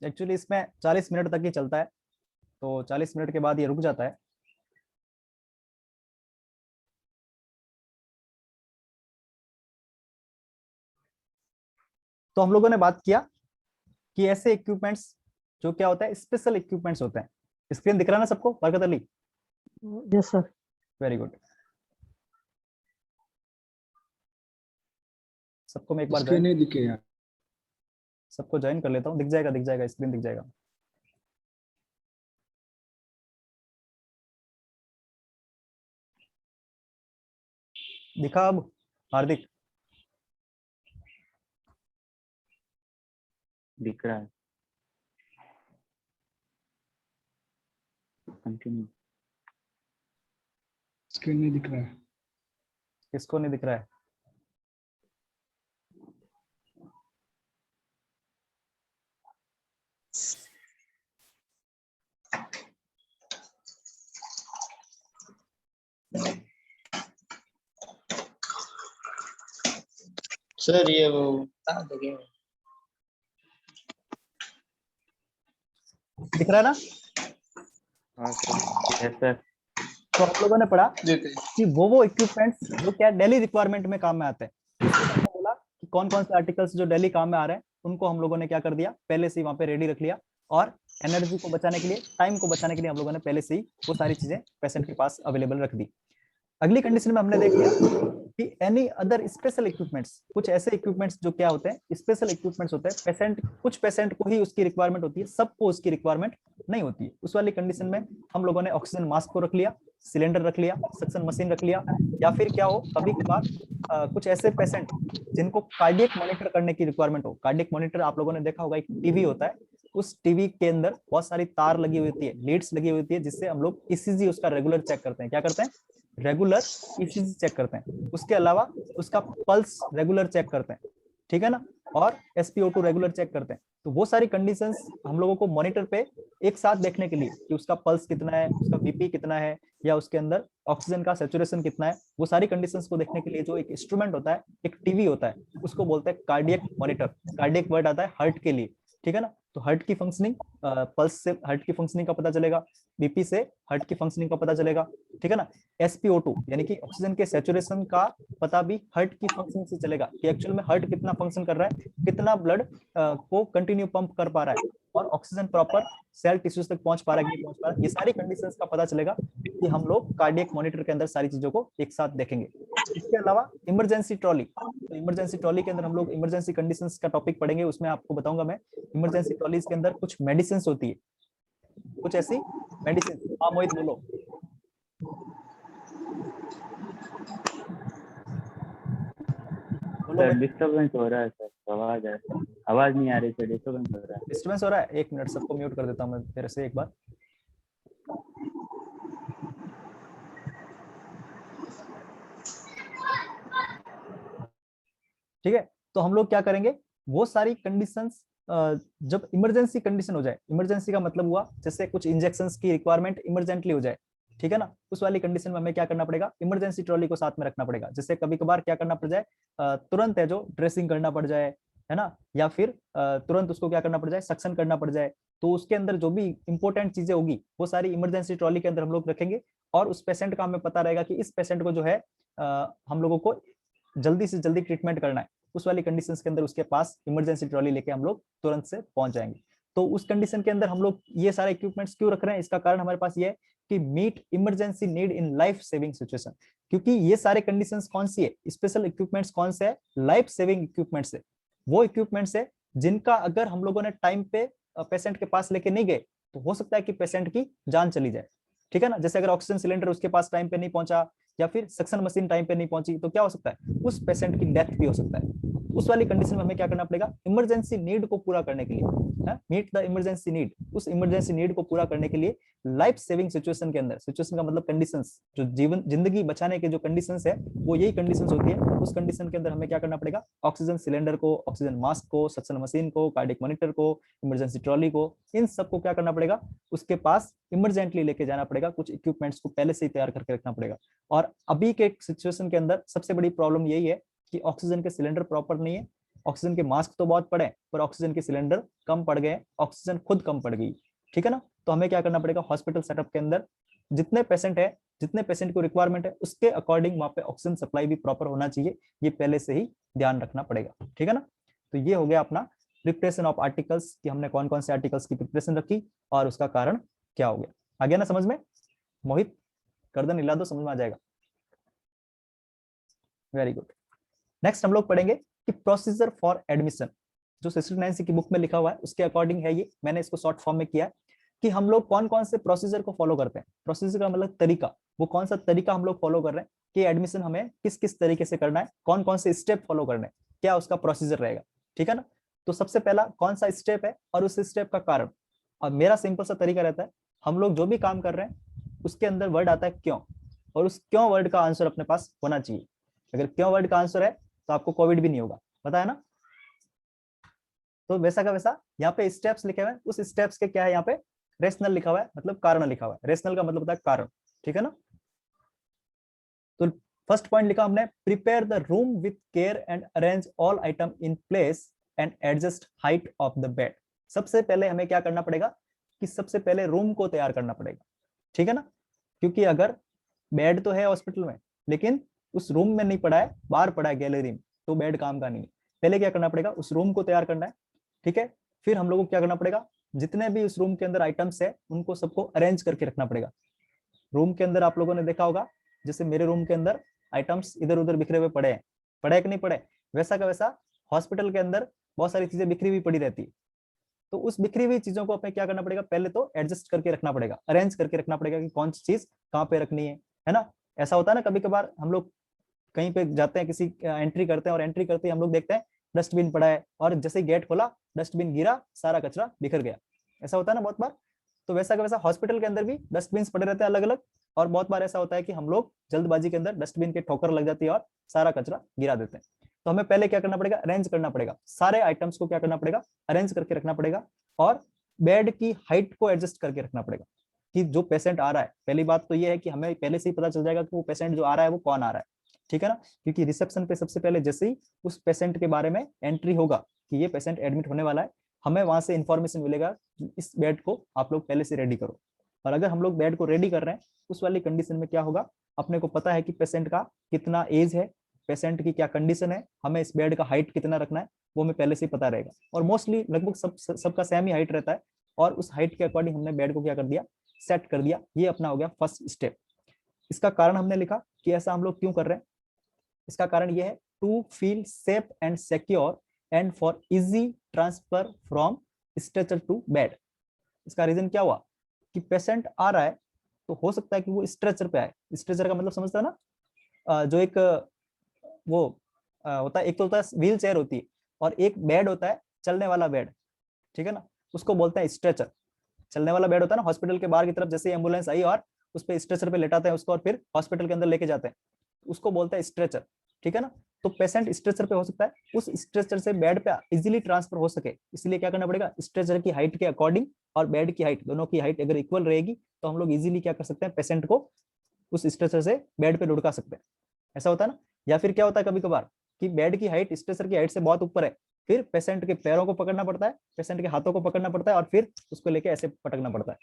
Actually इसमें 40 minute तक ही चलता है, तो 40 मिनट के बाद ये रुक जाता है। तो हम लोगों ने बात किया कि ऐसे इक्विपमेंट्स जो क्या होता है, स्पेशल इक्विपमेंट्स होते हैं। स्क्रीन दिख रहा है ना सबको, Barkat Ali? Yes sir. Very good. सबको मैं एक बार स्क्रीन नहीं दिखे यार। सबको ज्वाइन कर लेता हूँ, दिख जाएगा, स्क्रीन दिख जाएगा। दिखा अब हार्दिक? दिख रहा है। कंटिन्यू। स्क्रीन नहीं दिख रहा है। किसको नहीं दिख रहा है? सर ये वो दिख रहा है ना? हाँ सर, यस सर। तो हम लोगों ने पढ़ा कि वो इक्विपमेंट्स जो क्या डेली रिक्वायरमेंट में काम में आते हैं। हमने बोला कि कौन कौन से आर्टिकल्स जो डेली काम में आ रहे हैं उनको हम लोगों ने क्या कर दिया, पहले से ही वहां पे रेडी रख लिया, और एनर्जी को बचाने के लिए, टाइम को बचाने के लिए हम लोगों ने पहले से ही वो सारी चीजें पेशेंट के पास अवेलेबल रख दी। अगली कंडीशन में हमने देख लिया कि एनी अदर स्पेशल इक्विपमेंट्स, कुछ ऐसे इक्विपमेंट्स जो क्या होते हैं, स्पेशल इक्विपमेंट्स होते हैं। पेशेंट, कुछ पेशेंट को ही उसकी रिक्वायरमेंट होती है, सबको उसकी रिक्वायरमेंट नहीं होती है। उस वाली कंडीशन में हम लोगों ने ऑक्सीजन मास्क को रख लिया, सिलेंडर रख लिया, सक्शन मशीन रख लिया, या फिर क्या हो, कभी कभार कुछ ऐसे पेशेंट जिनको कार्डियक मॉनिटर करने की रिक्वायरमेंट हो। कार्डियक मॉनिटर आप लोगों ने देखा होगा, एक टीवी होता है, उस टीवी के अंदर बहुत सारी तार लगी हुई होती है, लीड्स लगी हुई होती है, जिससे हम लोग ईसीजी उसका रेगुलर चेक करते हैं। क्या करते हैं? रेगुलर ईसीजी चेक करते हैं। उसके अलावा उसका पल्स रेगुलर चेक करते हैं, ठीक है ना, और SpO2 रेगुलर चेक करते हैं। तो वो सारी कंडीशंस हम लोगों को मॉनिटर पे एक साथ देखने के लिए कि उसका पल्स कितना है, उसका बीपी कितना है, या उसके अंदर ऑक्सीजन का सैचुरेशन कितना है, वो सारी कंडीशंस को देखने के लिए जो एक इंस्ट्रूमेंट होता है, एक टीवी होता है, उसको बोलते हैं कार्डियक मॉनिटर। कार्डियक वर्ड आता है हार्ट के लिए, ठीक है ना। तो हार्ट की फंक्शनिंग, पल्स से हार्ट की फंक्शनिंग का पता चलेगा, बीपी से हार्ट की फंक्शनिंग का पता चलेगा, ठीक है ना। SpO2 यानी कि ऑक्सीजन के सैचुरेशन का पता भी हार्ट की फंक्शनिंग से चलेगा कि एक्चुअल में हार्ट कितना फंक्शन कर रहा है, कितना ब्लड को कंटिन्यू पंप कर पा रहा है, और ऑक्सीजन प्रॉपर सेल टिश्यूज तक पहुंच पा रहा है कि नहीं पहुंच पा रहा है। ये सारी कंडीशंस का पता चलेगा कि हम लोग कार्डियक मॉनिटर के अंदर सारी चीजों को एक साथ देखेंगे। इसके अलावा इमरजेंसी ट्रॉली, तो इमरजेंसी ट्रॉली के अंदर हम लोग इमरजेंसी कंडीशंस का टॉपिक पढ़ेंगे, उसमें आपको बताऊंगा मैं। इमरजेंसी ट्रॉलीज के अंदर कुछ मेडिसिन होती है, कुछ ऐसी मेडिसिन। हाँ मोहित बोलो। सर डिस्टर्बेंस हो रहा है सर, आवाज नहीं आ रही सर, डिस्टर्बेंस हो रहा है। डिस्टर्बेंस हो रहा है? एक मिनट, सबको म्यूट कर देता हूँ मैं फिर से एक बार। ठीक है, तो हम लोग क्या करेंगे, वो सारी कंडीशंस जब इमरजेंसी कंडीशन हो जाए, इमरजेंसी का मतलब हुआ जैसे कुछ इंजेक्शंस की रिक्वायरमेंट इमरजेंटली हो जाए, ठीक है ना, उस वाली कंडीशन में हमें क्या करना पड़ेगा, इमरजेंसी ट्रॉली को साथ में रखना पड़ेगा। जैसे कभी कभार क्या करना पड़ जाए, तुरंत है जो ड्रेसिंग करना पड़ जाए, है ना, या फिर तुरंत उसको क्या करना पड़ जाए, सक्शन करना पड़ जाए, तो उसके अंदर जो भी इंपॉर्टेंट चीजें होगी वो सारी इमरजेंसी ट्रॉली के अंदर हम लोग रखेंगे। और उस पेशेंट का हमें पता रहेगा कि इस पेशेंट को जो है हम लोगों को जल्दी से जल्दी ट्रीटमेंट करना है, उस वाली कंडीशंस के अंदर उसके पास इमरजेंसी ट्रॉली लेके हम लोग तुरंत से पहुंच जाएंगे। तो उस कंडीशन के अंदर हम लोग ये सारे इक्विपमेंट्स क्यों रख रहे हैं, इसका कारण हमारे पास ये है कि meet emergency need in life saving situation. क्योंकि ये सारे कंडीशंस कौन सी है, स्पेशल इक्विपमेंट्स कौन से है, लाइफ सेविंग इक्विपमेंट्स है। वो इक्विपमेंट्स है जिनका अगर हम लोगों ने टाइम पे पेशेंट के पास लेके नहीं गए तो हो सकता है कि पेशेंट की जान चली जाए, ठीक है ना। जैसे अगर ऑक्सीजन सिलेंडर उसके पास टाइम पे नहीं पहुंचा, या फिर सक्शन मशीन टाइम पे नहीं पहुंची, तो क्या हो सकता है, उस पेशेंट की डेथ भी हो सकता है। उस वाली कंडीशन में हमें क्या करना पड़ेगा, इमरजेंसी नीड को पूरा करने के लिए, मीट द इमरजेंसी नीड, उस इमरजेंसी नीड को पूरा करने के लिए लाइफ सेविंग सिचुएशन के अंदर, सिचुएशन का मतलब कंडीशंस, जो जीवन जिंदगी बचाने के जो कंडीशंस है वो यही कंडीशंस होती है। उस कंडीशन के अंदर हमें क्या करना पड़ेगा, ऑक्सीजन सिलेंडर को, ऑक्सीजन मास्क को, सक्शन मशीन को, कार्डियक मॉनिटर को, इमरजेंसी ट्रॉली को, इन सबको क्या करना पड़ेगा, उसके पास इमरजेंटली लेके जाना पड़ेगा, कुछ इक्विपमेंट्स को पहले से ही तैयार करके रखना पड़ेगा। और अभी के सिचुएशन के अंदर सबसे बड़ी प्रॉब्लम यही है कि ऑक्सीजन के सिलेंडर प्रॉपर नहीं है, ऑक्सीजन के मास्क तो बहुत पड़े पर ऑक्सीजन के सिलेंडर कम पड़ गए, ऑक्सीजन खुद कम पड़ गई, ठीक है ना। तो हमें क्या करना पड़ेगा, हॉस्पिटल सेटअप के अंदर जितने पेशेंट है, जितने पेशेंट को रिक्वायरमेंट है उसके अकॉर्डिंग वहां पे ऑक्सीजन सप्लाई भी प्रॉपर होना चाहिए, ये पहले से ही ध्यान रखना पड़ेगा, ठीक है ना। तो ये हो गया अपना प्रिपरेशन ऑफ आर्टिकल्स, कि हमने कौन कौन से आर्टिकल्स की प्रिपरेशन रखी और उसका कारण क्या हो गया। आ गया ना समझ में? मोहित गर्दन हिला दो, समझ में आ जाएगा। Very good. नेक्स्ट हम लोग पढ़ेंगे कि प्रोसीजर फॉर एडमिशन, जो सिस्टर नैंसी की बुक में लिखा हुआ है उसके अकॉर्डिंग है ये, मैंने इसको शॉर्ट फॉर्म में किया है कि हम लोग कौन कौन से प्रोसीजर को फॉलो करते हैं। प्रोसीजर का मतलब तरीका, वो कौन सा तरीका हम लोग फॉलो कर रहे हैं कि एडमिशन हमें किस किस तरीके से करना है, कौन कौन से स्टेप फॉलो करने हैं, क्या उसका प्रोसीजर रहेगा, ठीक है ना। तो सबसे पहला कौन सा स्टेप है और उस स्टेप का कारण। और मेरा सिंपल सा तरीका रहता है, हम लोग जो भी काम कर रहे हैं उसके अंदर वर्ड आता है क्यों, और उस क्यों वर्ड का आंसर अपने पास होना चाहिए। अगर क्यों वर्ड का आंसर है तो आपको कोविड भी नहीं होगा, पता है ना। तो वैसा का वैसा यहाँ पे स्टेप्स लिखे हुए हैं, उस स्टेप्स के क्या है यहाँ पे, रेशनल लिखा हुआ है, मतलब कारण लिखा हुआ है। रेशनल का मतलब होता है कारण, ठीक है ना। तो फर्स्ट पॉइंट लिखा हमने, prepare the room with care and arrange all item in place and adjust height of the bed. सबसे पहले हमें क्या करना पड़ेगा कि सबसे पहले रूम को तैयार करना पड़ेगा, ठीक है ना। क्योंकि अगर बेड तो है हॉस्पिटल में लेकिन उस रूम में नहीं पड़ा है, बाहर पड़ा है गैलरी में, तो बेड काम का नहीं है। पहले क्या करना पड़ेगा, उस रूम को तैयार करना है, ठीक है। फिर हम लोगों को क्या करना पड़ेगा, जितने भी उस रूम के अंदर आइटम्स है उनको सबको अरेंज करके रखना पड़ेगा। रूम के अंदर आप लोगों ने देखा होगा, जैसे मेरे रूम के अंदर आइटम्स इधर उधर बिखरे हुए पड़े हैं, पड़े कि नहीं पड़े, वैसा का वैसा हॉस्पिटल के अंदर बहुत सारी चीजें बिखरी हुई पड़ी रहती है। तो उस बिखरी हुई चीजों को हमें क्या करना पड़ेगा, पहले तो एडजस्ट करके रखना पड़ेगा, अरेंज करके रखना पड़ेगा कि कौन सी चीज कहाँ पे रखनी है ना। ऐसा होता है ना, कभी कभार हम लोग कहीं पे जाते हैं, किसी एंट्री करते हैं और एंट्री करते ही हम लोग देखते हैं डस्टबिन पड़ा है, और जैसे ही गेट खोला डस्टबिन गिरा, सारा कचरा बिखर गया। ऐसा होता है ना बहुत बार। तो वैसा का वैसा हॉस्पिटल के अंदर भी डस्टबिन पड़े रहते हैं अलग अलग, और बहुत बार ऐसा होता है कि हम लोग जल्दबाजी के अंदर डस्टबिन के ठोकर लग जाती है और सारा कचरा गिरा देते हैं। तो हमें पहले क्या करना पड़ेगा, अरेंज करना पड़ेगा, सारे आइटम्स को क्या करना पड़ेगा, अरेंज करके रखना पड़ेगा। और बेड की हाइट को एडजस्ट करके रखना पड़ेगा कि जो पेशेंट आ रहा है, पहली बात तो ये है कि हमें पहले से ही पता चल जाएगा कि वो पेशेंट जो आ रहा है वो कौन आ रहा है, ठीक है ना। क्योंकि रिसेप्शन पे सबसे पहले जैसे ही उस पेशेंट के बारे में एंट्री होगा कि ये पेशेंट एडमिट होने वाला है, हमें वहां से इंफॉर्मेशन मिलेगा कि इस बेड को आप लोग पहले से रेडी करो। और अगर हम लोग बेड को रेडी कर रहे हैं, उस वाली कंडीशन में क्या होगा, अपने को पता है कि पेशेंट का कितना एज है, पेशेंट की क्या कंडीशन है, हमें इस बेड का हाइट कितना रखना है वो हमें पहले से ही पता रहेगा। और मोस्टली लगभग सबका सेम ही हाइट रहता है, और उस हाइट के अकॉर्डिंग हमने बेड को क्या कर दिया, सेट कर दिया। ये अपना हो गया फर्स्ट स्टेप। इसका कारण हमने लिखा कि ऐसा हम लोग क्यों कर रहे हैं। इसका कारण यह है, to feel safe and secure and for easy transfer from stretcher to bed. इसका रीजन क्या हुआ कि पेशेंट आ रहा है तो हो सकता है कि वो स्ट्रेचर पे आए। स्ट्रेचर का मतलब समझता है ना, जो एक वो होता है, एक तो होता है व्हील चेयर होती है और एक बेड होता है चलने वाला बेड, ठीक है ना, उसको बोलते हैं स्ट्रेचर। चलने वाला बेड होता है ना, हॉस्पिटल के बाहर की तरफ जैसे एम्बुलेंस आई और उस पर स्ट्रेचर पे लेटाते हैं उसको और फिर हॉस्पिटल के अंदर लेके जाते हैं, उसको बोलते हैं स्ट्रेचर, ठीक है ना। तो पेशेंट स्ट्रेचर पे हो सकता है, उस स्ट्रेचर से बेड पे इजीली ट्रांसफर हो सके, इसलिए क्या करना पड़ेगा, स्ट्रेचर की हाइट के अकॉर्डिंग और बेड की हाइट, दोनों की हाइट अगर इक्वल रहेगी तो हम लोग इजीली क्या कर सकते हैं, पेशेंट को उस स्ट्रेचर से बेड पे लुढ़का सकते हैं। ऐसा होता है ना। या फिर क्या होता है कभी कभार कि बेड की हाइट स्ट्रेचर की हाइट से बहुत ऊपर है, फिर पेशेंट के पैरों को पकड़ना पड़ता है, पेशेंट के हाथों को पकड़ना पड़ता है और फिर उसको लेके ऐसे पटकना पड़ता है,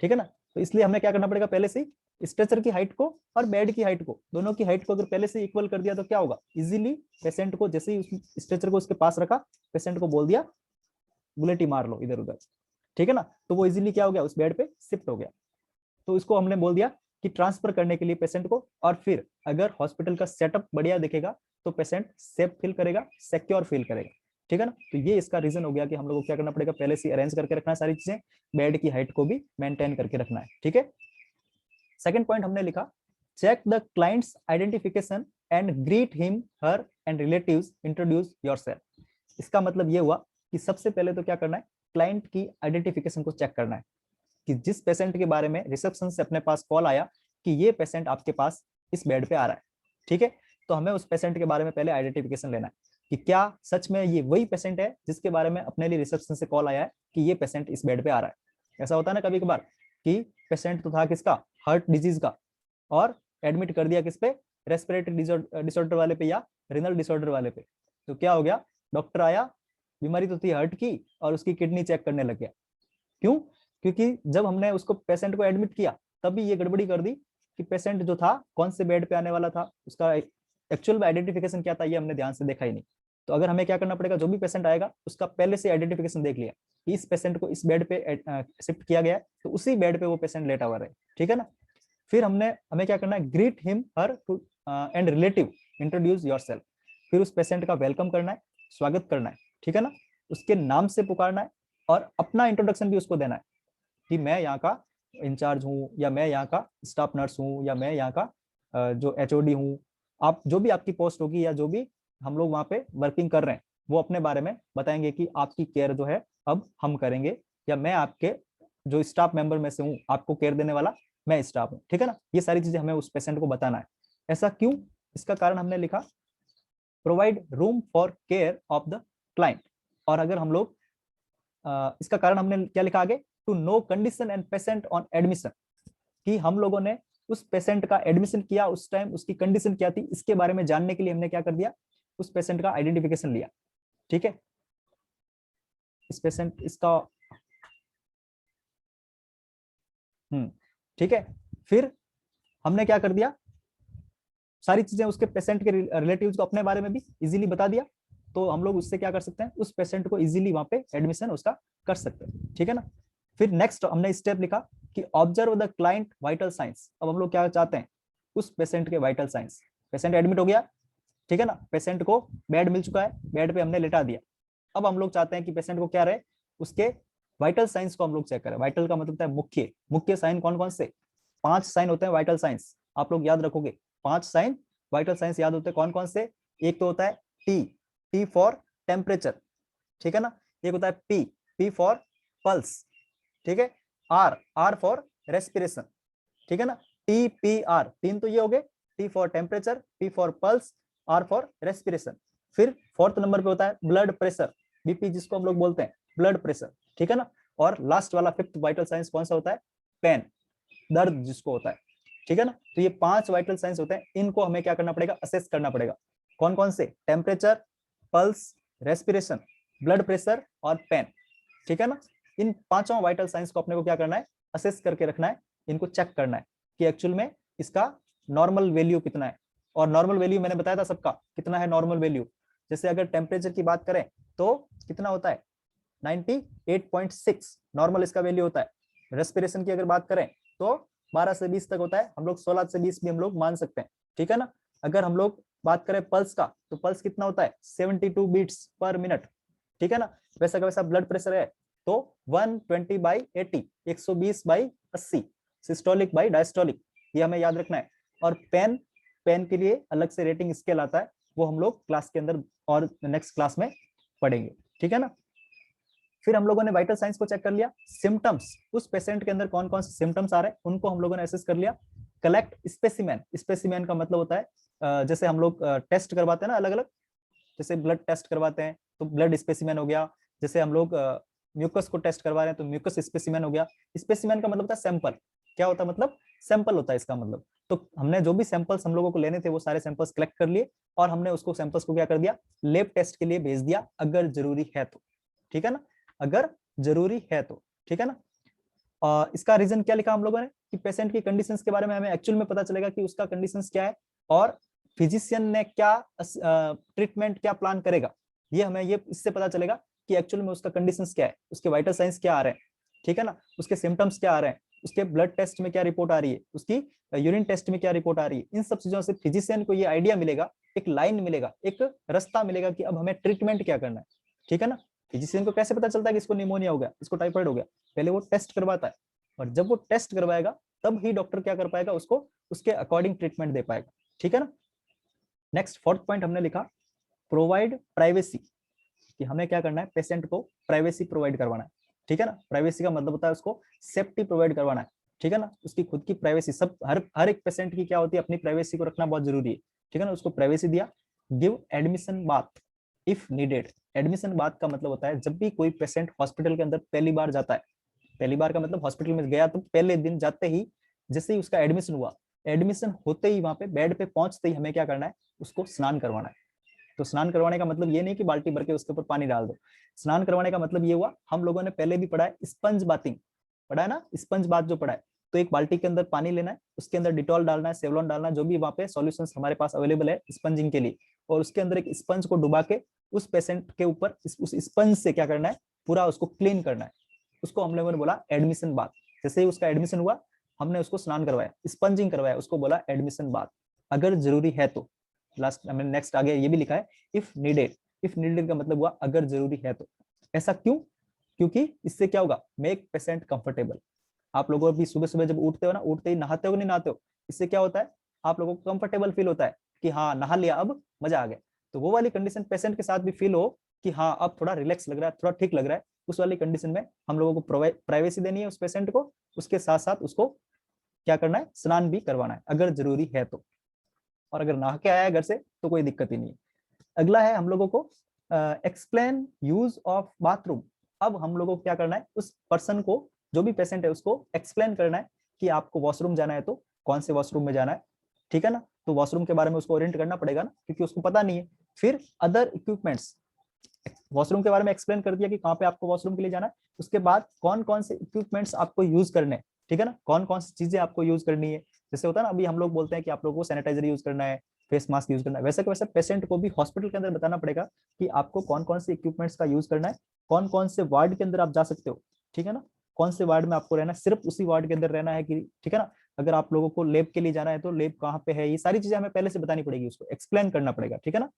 ठीक है ना। तो इसलिए हमें क्या करना पड़ेगा, पहले से स्ट्रेचर की हाइट को और बेड की हाइट को, दोनों की हाइट को अगर पहले से इक्वल कर दिया तो क्या होगा, इजीली पेशेंट को जैसे ही उस स्ट्रेचर को उसके पास रखा, पेशेंट को बोल दिया बुलेट मार लो इधर उधर, ठीक है ना, तो वो इजीली क्या हो गया, उस बेड पे शिफ्ट हो गया। तो इसको हमने बोल दिया कि ट्रांसफर करने के लिए पेशेंट को, और फिर अगर हॉस्पिटल का सेटअप बढ़िया दिखेगा तो पेशेंट सेफ फील करेगा, सिक्योर फील करेगा, ठीक है ना। तो ये इसका रीजन हो गया कि हम लोग को क्या करना पड़ेगा, पहले से अरेंज करके रखना है सारी चीजें, बेड की हाइट को भी मेंटेन करके रखना है, ठीक है। सेकंड पॉइंट हमने लिखा, check the clients identification and greet him her and relatives, introduce yourself. इसका मतलब ये हुआ कि सबसे पहले तो क्या करना है, क्लाइंट की आइडेंटिफिकेशन को चेक करना है कि जिस पेशेंट के बारे में रिसेप्शन से अपने पास कॉल आया कि ये पेशेंट आपके पास इस बेड पे आ रहा है, ठीक है, तो हमें उस पेशेंट के बारे में पहले आइडेंटिफिकेशन लेना है कि क्या सच में ये वही पेशेंट है जिसके बारे में अपने लिए रिसेप्शन से कॉल आया है कि ये पेशेंट इस बेड पे आ रहा है। ऐसा होता है ना कभी कभार कि पेशेंट तो था किसका, हार्ट डिजीज का, और एडमिट कर दिया किस पे, रेस्पिरेटरी डिसऑर्डर वाले पे या रिनल डिसऑर्डर वाले पे। तो क्या हो गया, डॉक्टर आया, बीमारी तो थी हार्ट की, और उसकी किडनी चेक करने लग गया। क्यों? क्योंकि जब हमने उसको पेशेंट को एडमिट किया तभी ये गड़बड़ी कर दी कि पेशेंट जो था कौन से बेड पे आने वाला था, उसका एक्चुअल में आइडेंटिफिकेशन क्या था ये हमने ध्यान से देखा ही नहीं। तो अगर हमें क्या करना पड़ेगा, जो भी पेशेंट आएगा उसका पहले से आइडेंटिफिकेशन देख लिया कि इस पेशेंट को इस बेड पे शिफ्ट किया गया है, तो उसी बेड पे वो पेशेंट लेटा हुआ रहे, ठीक है ना। फिर हमें क्या करना है, greet him her to and relative, introduce yourself. फिर उस पेशेंट का वेलकम करना है, स्वागत करना है, ठीक है ना, उसके नाम से पुकारना है और अपना इंट्रोडक्शन भी उसको देना है कि मैं यहाँ का इंचार्ज हूँ, या मैं यहाँ का स्टाफ नर्स हूँ, या मैं यहाँ का जो एचओडी हूँ। आप जो भी आपकी पोस्ट होगी या जो भी हम लोग वहाँ पे वर्किंग कर रहे हैं वो अपने बारे में बताएंगे कि आपकी केयर जो है अब हम करेंगे, या मैं आपके जो स्टाफ मेंबर में से हूँ, आपको केयर देने वाला मैं स्टाफ हूँ, ठीक है ना। ये सारी चीजें हमें उस पेशेंट को बताना है। ऐसा क्यों? इसका कारण हमने लिखा, provide room for care of the client. और अगर हम लोग इसका कारण हमने क्या लिखा आगे, to know condition and patient on admission, कि हम लोगों ने उस पेशेंट का एडमिशन किया उस टाइम उसकी कंडीशन क्या थी, इसके बारे में जानने के लिए हमने क्या कर दिया, उस पेशेंट का आइडेंटिफिकेशन लिया, ठीक है। इस पेशेंट इसका ठीक है। फिर हमने क्या कर दिया, सारी चीजें उसके पेशेंट के रिलेटिव्स को अपने बारे में भी इजीली बता दिया, तो हम लोग उससे क्या कर सकते हैं, उस पेशेंट को इजीली वहां पे एडमिशन उसका कर सकते हैं, ठीक है ना। फिर नेक्स्ट हमने स्टेप लिखा कि observe the client vital science. अब हम लोग क्या चाहते हैं, उस पेशेंट के वाइटल साइंस, पेशेंट एडमिट हो गया, ठीक है ना, पेशेंट को बेड मिल चुका है, बेड पे हमने लेटा दिया। अब हम लोग चाहते हैं कि पेशेंट को क्या रहे, उसके वाइटल साइंस को हम लोग चेक करें। वाइटल का मतलब है मुख्य, मुख्य साइन कौन कौन से, 5 साइन होते हैं वाइटल साइंस, आप लोग याद रखोगे 5 साइन वाइटल साइंस याद होते हैं कौन कौन से। एक तो होता है टी, टी फॉर टेम्परेचर, ठीक है ना। एक होता है पी, पी फॉर पल्स, ठीक है। आर, आर फॉर रेस्पिरेशन, ठीक है ना। टी पी आर, तीन तो ये हो गए, T for temperature, P for pulse, R for respiration. फिर फोर्थ नंबर पे होता है ब्लड प्रेशर, बीपी जिसको हम लोग बोलते हैं, ब्लड प्रेशर, ठीक है ना। और लास्ट वाला फिफ्थ वाइटल साइंस कौन सा होता है, पेन, दर्द जिसको होता है, ठीक है ना। तो ये 5 वाइटल साइंस होते हैं, इनको हमें क्या करना पड़ेगा, असेस करना पड़ेगा। कौन कौन से, temperature, pulse, respiration, blood pressure और पेन, ठीक है ना। इन 5 वाइटल साइंस को अपने को क्या करना है, असेस करके रखना है, इनको चेक करना है कि एक्चुअल में इसका नॉर्मल वैल्यू कितना है। और नॉर्मल वैल्यू मैंने बताया था सबका कितना है नॉर्मल वैल्यू। जैसे अगर टेम्परेचर की बात करें तो कितना होता है, 98.6 नॉर्मल इसका वैल्यू होता है। रेस्पिरेशन की अगर बात करें तो 12 से 20 तक होता है, हम लोग 16 से 20 भी हम लोग मान सकते हैं, ठीक है ना। अगर हम लोग बात करें पल्स का तो पल्स कितना होता है, 72 बीट्स पर मिनट, ठीक है ना। वैसा का वैसा ब्लड प्रेशर है तो 120/80, 120/80, सिस्टोलिक बाई डायस्टोलिक, ये हमें याद रखना है। और पेन, पेन के लिए अलग से रेटिंग स्केल आता है, वो हम लोग क्लास के अंदर और नेक्स्ट क्लास में पढ़ेंगे, ठीक है ना। फिर हम लोगों ने वाइटल साइंस को चेक कर लिया। सिम्टम्स, उस पेशेंट के अंदर कौन कौन से सिम्टम्स आ रहे हैं उनको हम लोगों ने एसेस कर लिया। कलेक्ट स्पेसिमेन, स्पेसिमेन का मतलब होता है जैसे हम लोग टेस्ट करवाते हैं ना अलग अलग, जैसे ब्लड टेस्ट करवाते हैं तो ब्लड स्पेसिमेन हो गया। जैसे हम लोग म्यूकस को टेस्ट करवा रहे हैं तो म्यूकस स्पेसिमेन हो गया। स्पेसिमेन का मतलब होता है सैंपल, क्या होता है मतलब सैंपल होता है इसका मतलब। तो हमने जो भी सैंपल्स हम लोगों को लेने थे वो सारे सैंपल्स कलेक्ट कर लिए और हमने उसको सैंपल्स को क्या कर दिया, लैब टेस्ट के लिए भेज दिया अगर जरूरी है तो, ठीक है ना, अगर जरूरी है तो, ठीक है ना। इसका रीजन क्या लिखा हम लोगों ने कि पेशेंट की कंडीशंस के बारे में हमें एक्चुअल में पता चलेगा कि उसका कंडीशंस क्या है और फिजिशियन ने क्या ट्रीटमेंट क्या प्लान करेगा, ये हमें ये इससे पता चलेगा कि एक्चुअल में उसका कंडीशंस क्या है, उसके वाइटल साइंस क्या आ रहे हैं, ठीक है ना, उसके सिम्टम्स क्या आ रहे हैं, उसके ब्लड टेस्ट में क्या रिपोर्ट आ रही है, उसकी यूरिन टेस्ट में क्या रिपोर्ट आ रही है। इन सब चीजों से फिजिशियन को ये आइडिया मिलेगा, एक लाइन मिलेगा, एक रास्ता मिलेगा कि अब हमें ट्रीटमेंट क्या करना है, ठीक है ना। फिजिशियन को कैसे पता चलता है कि इसको निमोनिया हो गया, इसको टाइफाइड हो गया, पहले वो टेस्ट करवाता है और जब वो टेस्ट करवाएगा तब ही डॉक्टर क्या कर पाएगा, उसको उसके अकॉर्डिंग ट्रीटमेंट दे पाएगा, ठीक है ना। नेक्स्ट फोर्थ पॉइंट हमने लिखा प्रोवाइड प्राइवेसी, कि हमें क्या करना है, पेशेंट को प्राइवेसी प्रोवाइड करवाना है, ठीक है ना। प्राइवेसी का मतलब होता है उसको सेफ्टी प्रोवाइड करवाना है, ठीक है ना, उसकी खुद की प्राइवेसी, सब हर एक पेशेंट की क्या होती है, अपनी प्राइवेसी को रखना बहुत जरूरी है, ठीक है ना, उसको प्राइवेसी दिया। Give admission bath if needed, admission बात का मतलब होता है जब भी कोई पेशेंट हॉस्पिटल के अंदर पहली बार जाता है, पहली बार का मतलब हॉस्पिटल में गया तो पहले दिन जाते ही जैसे ही उसका एडमिशन हुआ, एडमिशन होते ही वहां पे बेड पे पहुंचते ही हमें क्या करना है, उसको स्नान करवाना है, तो स्नान करवाने का मतलब ये नहीं कि बाल्टी भर के उसके ऊपर पानी डाल दो। स्नान करवाने का मतलब ये हुआ, हम लोगों ने पहले भी पढ़ा है स्पंज बाथिंग, पढ़ा है ना, स्पंज बाथ जो पढ़ा है। तो एक बाल्टी के अंदर पानी लेना है, उसके अंदर डिटॉल डालना है, सेवलॉन डालना है, जो भी वहाँ पे सॉल्यूशंस हमारे पास अवेलेबल है स्पंजिंग के लिए, और उसके अंदर एक स्पंज को डुबा के उस पेशेंट के ऊपर उस स्पंज से क्या करना है, पूरा उसको क्लीन करना है। उसको हम लोगों ने बोला एडमिशन बाथ। जैसे ही उसका एडमिशन हुआ, हमने उसको स्नान करवाया, स्पंजिंग करवाया, उसको बोला एडमिशन बाथ। अगर जरूरी है तो, लास्ट हमने नेक्स्ट आगे ये भी लिखा है इफ नीडेड। इफ नीडेड का मतलब हुआ अगर जरूरी है तो। ऐसा क्यों? क्योंकि इससे क्या होगा, मेक पेशेंट कंफर्टेबल। आप लोगों भी सुबह सुबह जब उठते हो ना, उठते ही नहाते हो कि नहीं नहाते हो, इससे क्या होता है, आप लोगों को कंफर्टेबल फील होता है कि हाँ नहा लिया, अब मजा आ गया। तो वो वाली कंडीशन पेशेंट के साथ भी फील हो कि हाँ अब थोड़ा रिलैक्स लग रहा है, थोड़ा ठीक लग रहा है, उस वाली कंडीशन में हम लोगों को प्राइवेसी देनी है उस पेशेंट को, उसके साथ साथ उसको क्या करना है, स्नान भी करवाना है अगर जरूरी है तो। और अगर नहा के आया है घर से तो कोई दिक्कत ही नहीं है। अगला है हम लोगों को एक्सप्लेन यूज ऑफ बाथरूम। अब हम लोगों को क्या करना है, उस पर्सन को, जो भी पेशेंट है उसको एक्सप्लेन करना है कि आपको वॉशरूम जाना है तो कौन से वॉशरूम में जाना है, ठीक है ना। तो वॉशरूम के बारे में उसको ओरिएंट करना पड़ेगा ना, क्योंकि उसको पता नहीं है। फिर अदर इक्विपमेंट्स, वॉशरूम के बारे में एक्सप्लेन कर दिया कि कहाँ पे आपको वॉशरूम के लिए जाना है, उसके बाद कौन कौन से इक्विपमेंट्स आपको यूज करने हैं, ठीक है ना, कौन कौन सी चीजें आपको यूज करनी है। जैसे होता है ना, अभी हम लोग बोलते हैं कि आप लोगों को सैनिटाइजर यूज करना है, फेस मास्क यूज करना है, वैसे का वैसा पेशेंट को भी हॉस्पिटल के अंदर बताना पड़ेगा कि आपको कौन कौन से इक्विपमेंट्स का यूज करना है, कौन कौन से वार्ड के अंदर आप जा सकते हो, ठीक है ना, कौन से वार्ड में आपको रहना है, सिर्फ उसी वार्ड के अंदर रहना है कि, ठीक है ना। अगर आप लोगों को लैब के लिए जाना है तो लैब कहाँ पे है, ये सारी चीजें हमें पहले से बतानी पड़ेगी, उसको एक्सप्लेन करना पड़ेगा, ठीक है ना।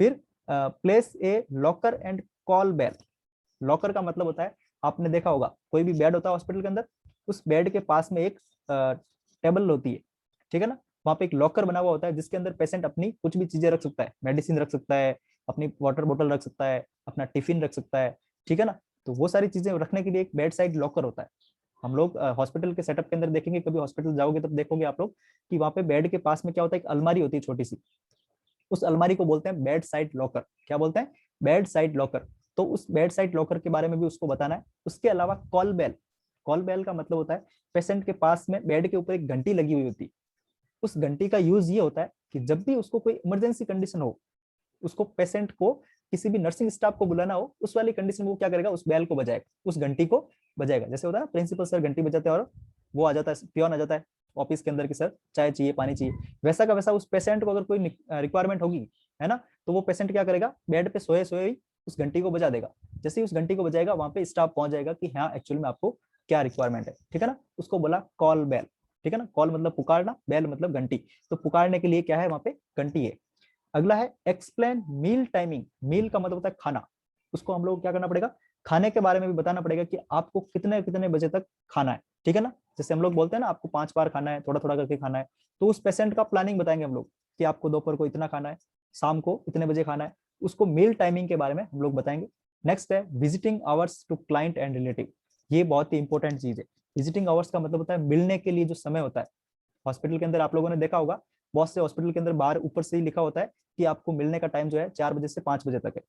फिर place a locker and call bell. Locker का मतलब होता है, आपने देखा होगा कोई भी बेड होता है हॉस्पिटल के अंदर, उस बेड के पास में एक टेबल होती है, ठीक है ना, वहां पे एक लॉकर बना हुआ होता है जिसके अंदर पेशेंट अपनी कुछ भी चीजें रख सकता है, मेडिसिन रख सकता है, अपनी वाटर बोतल रख सकता है, अपना टिफिन रख सकता है, ठीक है ना। तो वो सारी चीजें रखने के लिए एक बेड साइड लॉकर होता है। हम लोग हॉस्पिटल के सेटअप के अंदर देखेंगे, कभी हॉस्पिटल जाओगे तब देखोगे आप लोग कि वहां पे बेड के पास में क्या होता है, एक अलमारी होती है छोटी सी, उस अलमारी को बोलते हैं बेड साइड लॉकर। क्या बोलते हैं, बेड साइड लॉकर। तो उस बेड साइड लॉकर के बारे में भी उसको बताना है। उसके अलावा कॉल बेल, कॉल बेल का मतलब होता है पेशेंट के पास में बेड के ऊपर एक घंटी लगी हुई होती है। उस घंटी का यूज ये होता है कि जब भी उसको कोई इमरजेंसी कंडीशन हो, उसको पेशेंट को किसी भी नर्सिंग स्टाफ को बुलाना हो, उस वाली कंडीशन में वो क्या करेगा, उस बेल को बजाएगा, उस घंटी को बजाएगा। जैसे होता है ना, प्रिंसिपल सर घंटी बजाते हैं और वो आ जाता है, पियोन आ जाता है ऑफिस के अंदर कि सर चाय चाहिए, पानी चाहिए, वैसा का वैसा उस पेशेंट को अगर कोई रिक्वायरमेंट होगी, है ना, तो वो पेशेंट क्या करेगा, बेड पे सोए सोए ही उस घंटी को बजा देगा। जैसे ही उस घंटी को बजाएगा, वहां पे स्टाफ पहुंच जाएगा कि हाँ एक्चुअली में आपको क्या रिक्वायरमेंट है, ठीक है ना। उसको बोला कॉल बेल, ठीक है ना, कॉल मतलब पुकारना, बेल मतलब घंटी। तो पुकारने के लिए क्या है, वहां पे घंटी है। अगला है एक्सप्लेन मील टाइमिंग। मील का मतलब होता है खाना। उसको हम लोग क्या करना पड़ेगा, खाने के बारे में भी बताना पड़ेगा कि आपको कितने कितने बजे तक खाना है, ठीक है ना। जैसे हम लोग बोलते हैं ना, आपको 5 बार खाना है, थोड़ा थोड़ा करके खाना है, तो उस पेशेंट का प्लानिंग बताएंगे हम लोग कि आपको दोपहर को इतना खाना है, शाम को इतने बजे खाना है। उसको मील टाइमिंग के बारे में हम लोग बताएंगे। नेक्स्ट है visiting hours to client and relative. ये बहुत ही इंपॉर्टेंट चीज है। विजिटिंग आवर्स का मतलब होता है मिलने के लिए जो समय होता है। हॉस्पिटल के अंदर आप लोगों ने देखा होगा, बहुत से हॉस्पिटल के अंदर बाहर ऊपर से ही लिखा होता है कि आपको मिलने का टाइम जो है 4 बजे से 5 बजे तक है।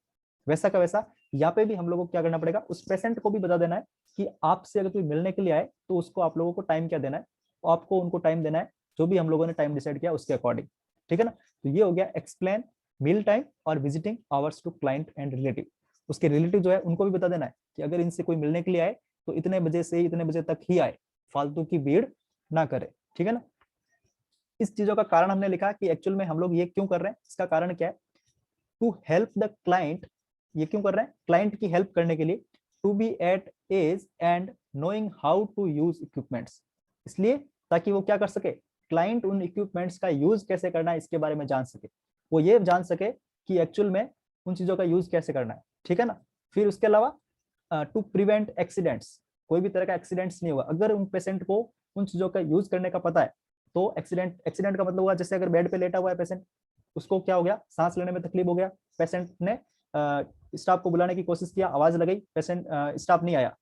वैसा का वैसा यहाँ पे भी हम लोगों को क्या करना पड़ेगा, उस पेशेंट को भी बता देना है कि आपसे अगर कोई मिलने के लिए आए तो उसको आप लोगों को टाइम क्या देना है, आपको उनको टाइम देना है जो भी हम लोगों ने टाइम डिसाइड किया उसके अकॉर्डिंग, ठीक है ना। तो ये हो गया एक्सप्लेन मील टाइम और visiting hours to client and relative. उसके रिलेटिव जो है उनको भी बता देना है कि अगर इनसे कोई मिलने के लिए आए तो इतने बजे से इतने बजे तक ही आए, फालतू की भीड़ ना करे, ठीक है ना। इस चीजों का कारण हमने लिखा कि एक्चुअल में हम लोग ये क्यों कर रहे हैं, इसका कारण क्या है, टू हेल्प द क्लाइंट। ये क्यों कर रहे हैं, क्लाइंट की हेल्प करने के लिए। To be at ease and knowing how to use equipments, इसलिए ताकि वो क्या कर सके, क्लाइंट उन इक्विपमेंट्स का यूज कैसे करना है इसके बारे में जान सके। वो ये जान सके कि एक्चुअल में उन चीजों का यूज कैसे करना है, ठीक है ना। फिर उसके अलावा टू प्रिवेंट एक्सीडेंट्स, कोई भी तरह का एक्सीडेंट्स नहीं होगा अगर उन पेशेंट को उन चीजों का यूज करने का पता है। तो एक्सीडेंट, एक्सीडेंट का मतलब हुआ जैसे अगर बेड पे लेटा हुआ है पेशेंट, उसको क्या हो गया, सांस लेने में तकलीफ हो गया, पेशेंट ने स्टाफ को बुलाने की कोशिश किया, आवाज लगाई, पेशेंट स्टाफ नहीं आया,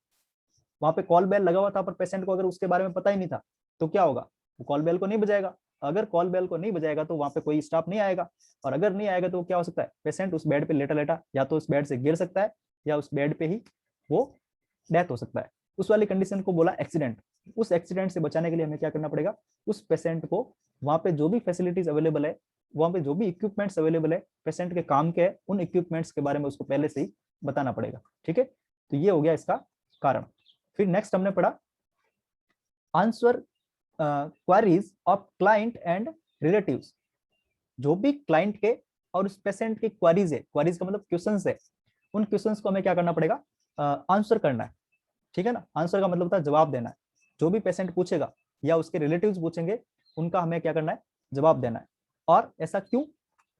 वहां पे कॉल बेल लगा हुआ था पर पेशेंट को अगर उसके बारे में पता ही नहीं था, तो क्या होगा, वो कॉल बेल को नहीं बजाएगा। अगर कॉल बेल को नहीं बजाएगा तो वहां पे कोई स्टाफ नहीं आएगा, और अगर नहीं आएगा तो क्या हो सकता है, पेशेंट उस बेड पे लेटा लेटा या तो उस बेड से गिर सकता है या उस बेड पे ही वो डेथ हो सकता है। उस वाली कंडीशन को बोला एक्सीडेंट। उस एक्सीडेंट से बचाने के लिए हमें क्या करना पड़ेगा, उस पेशेंट को वहां पे जो भी फैसिलिटीज अवेलेबल है वहां पे जो भी इक्विपमेंट्स अवेलेबल है पेशेंट के काम के है, उन इक्विपमेंट्स के बारे में उसको पहले से ही बताना पड़ेगा। ठीक है, तो ये हो गया इसका कारण। फिर नेक्स्ट हमने पढ़ा answer queries of client and relatives. जो भी क्लाइंट के और उस पेशेंट की क्वेरीज है, क्वेरीज का मतलब क्वेश्चंस है, उन क्वेश्चंस को हमें क्या करना पड़ेगा, आंसर करना है। ठीक है ना, आंसर का मतलब होता है जवाब देना है। जो भी पेशेंट पूछेगा या उसके रिलेटिव्स पूछेंगे, उनका हमें क्या करना है, जवाब देना है। और ऐसा क्यों,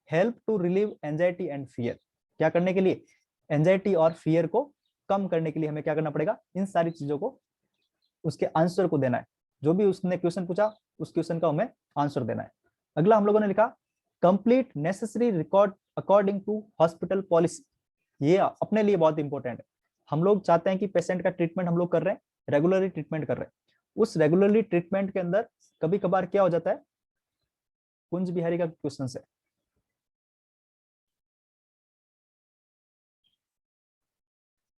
help to relieve anxiety and fear. क्या करने के लिए, एंजाइटी और फियर को कम करने के लिए हमें क्या करना पड़ेगा, इन सारी चीजों को उसके आंसर को देना है। जो भी उसने क्वेश्चन पूछा उस क्वेश्चन का हमें आंसर देना है। अगला हम लोगों ने लिखा complete necessary record according to hospital policy. ये अपने लिए बहुत इंपॉर्टेंट है। हम लोग चाहते हैं कि पेशेंट का ट्रीटमेंट हम लोग कर रहे हैं, रेगुलरली ट्रीटमेंट कर रहे हैं। उस रेगुलरली ट्रीटमेंट के अंदर कभी कभार क्या हो जाता है, कुंज बिहारी का क्वेश्चन है।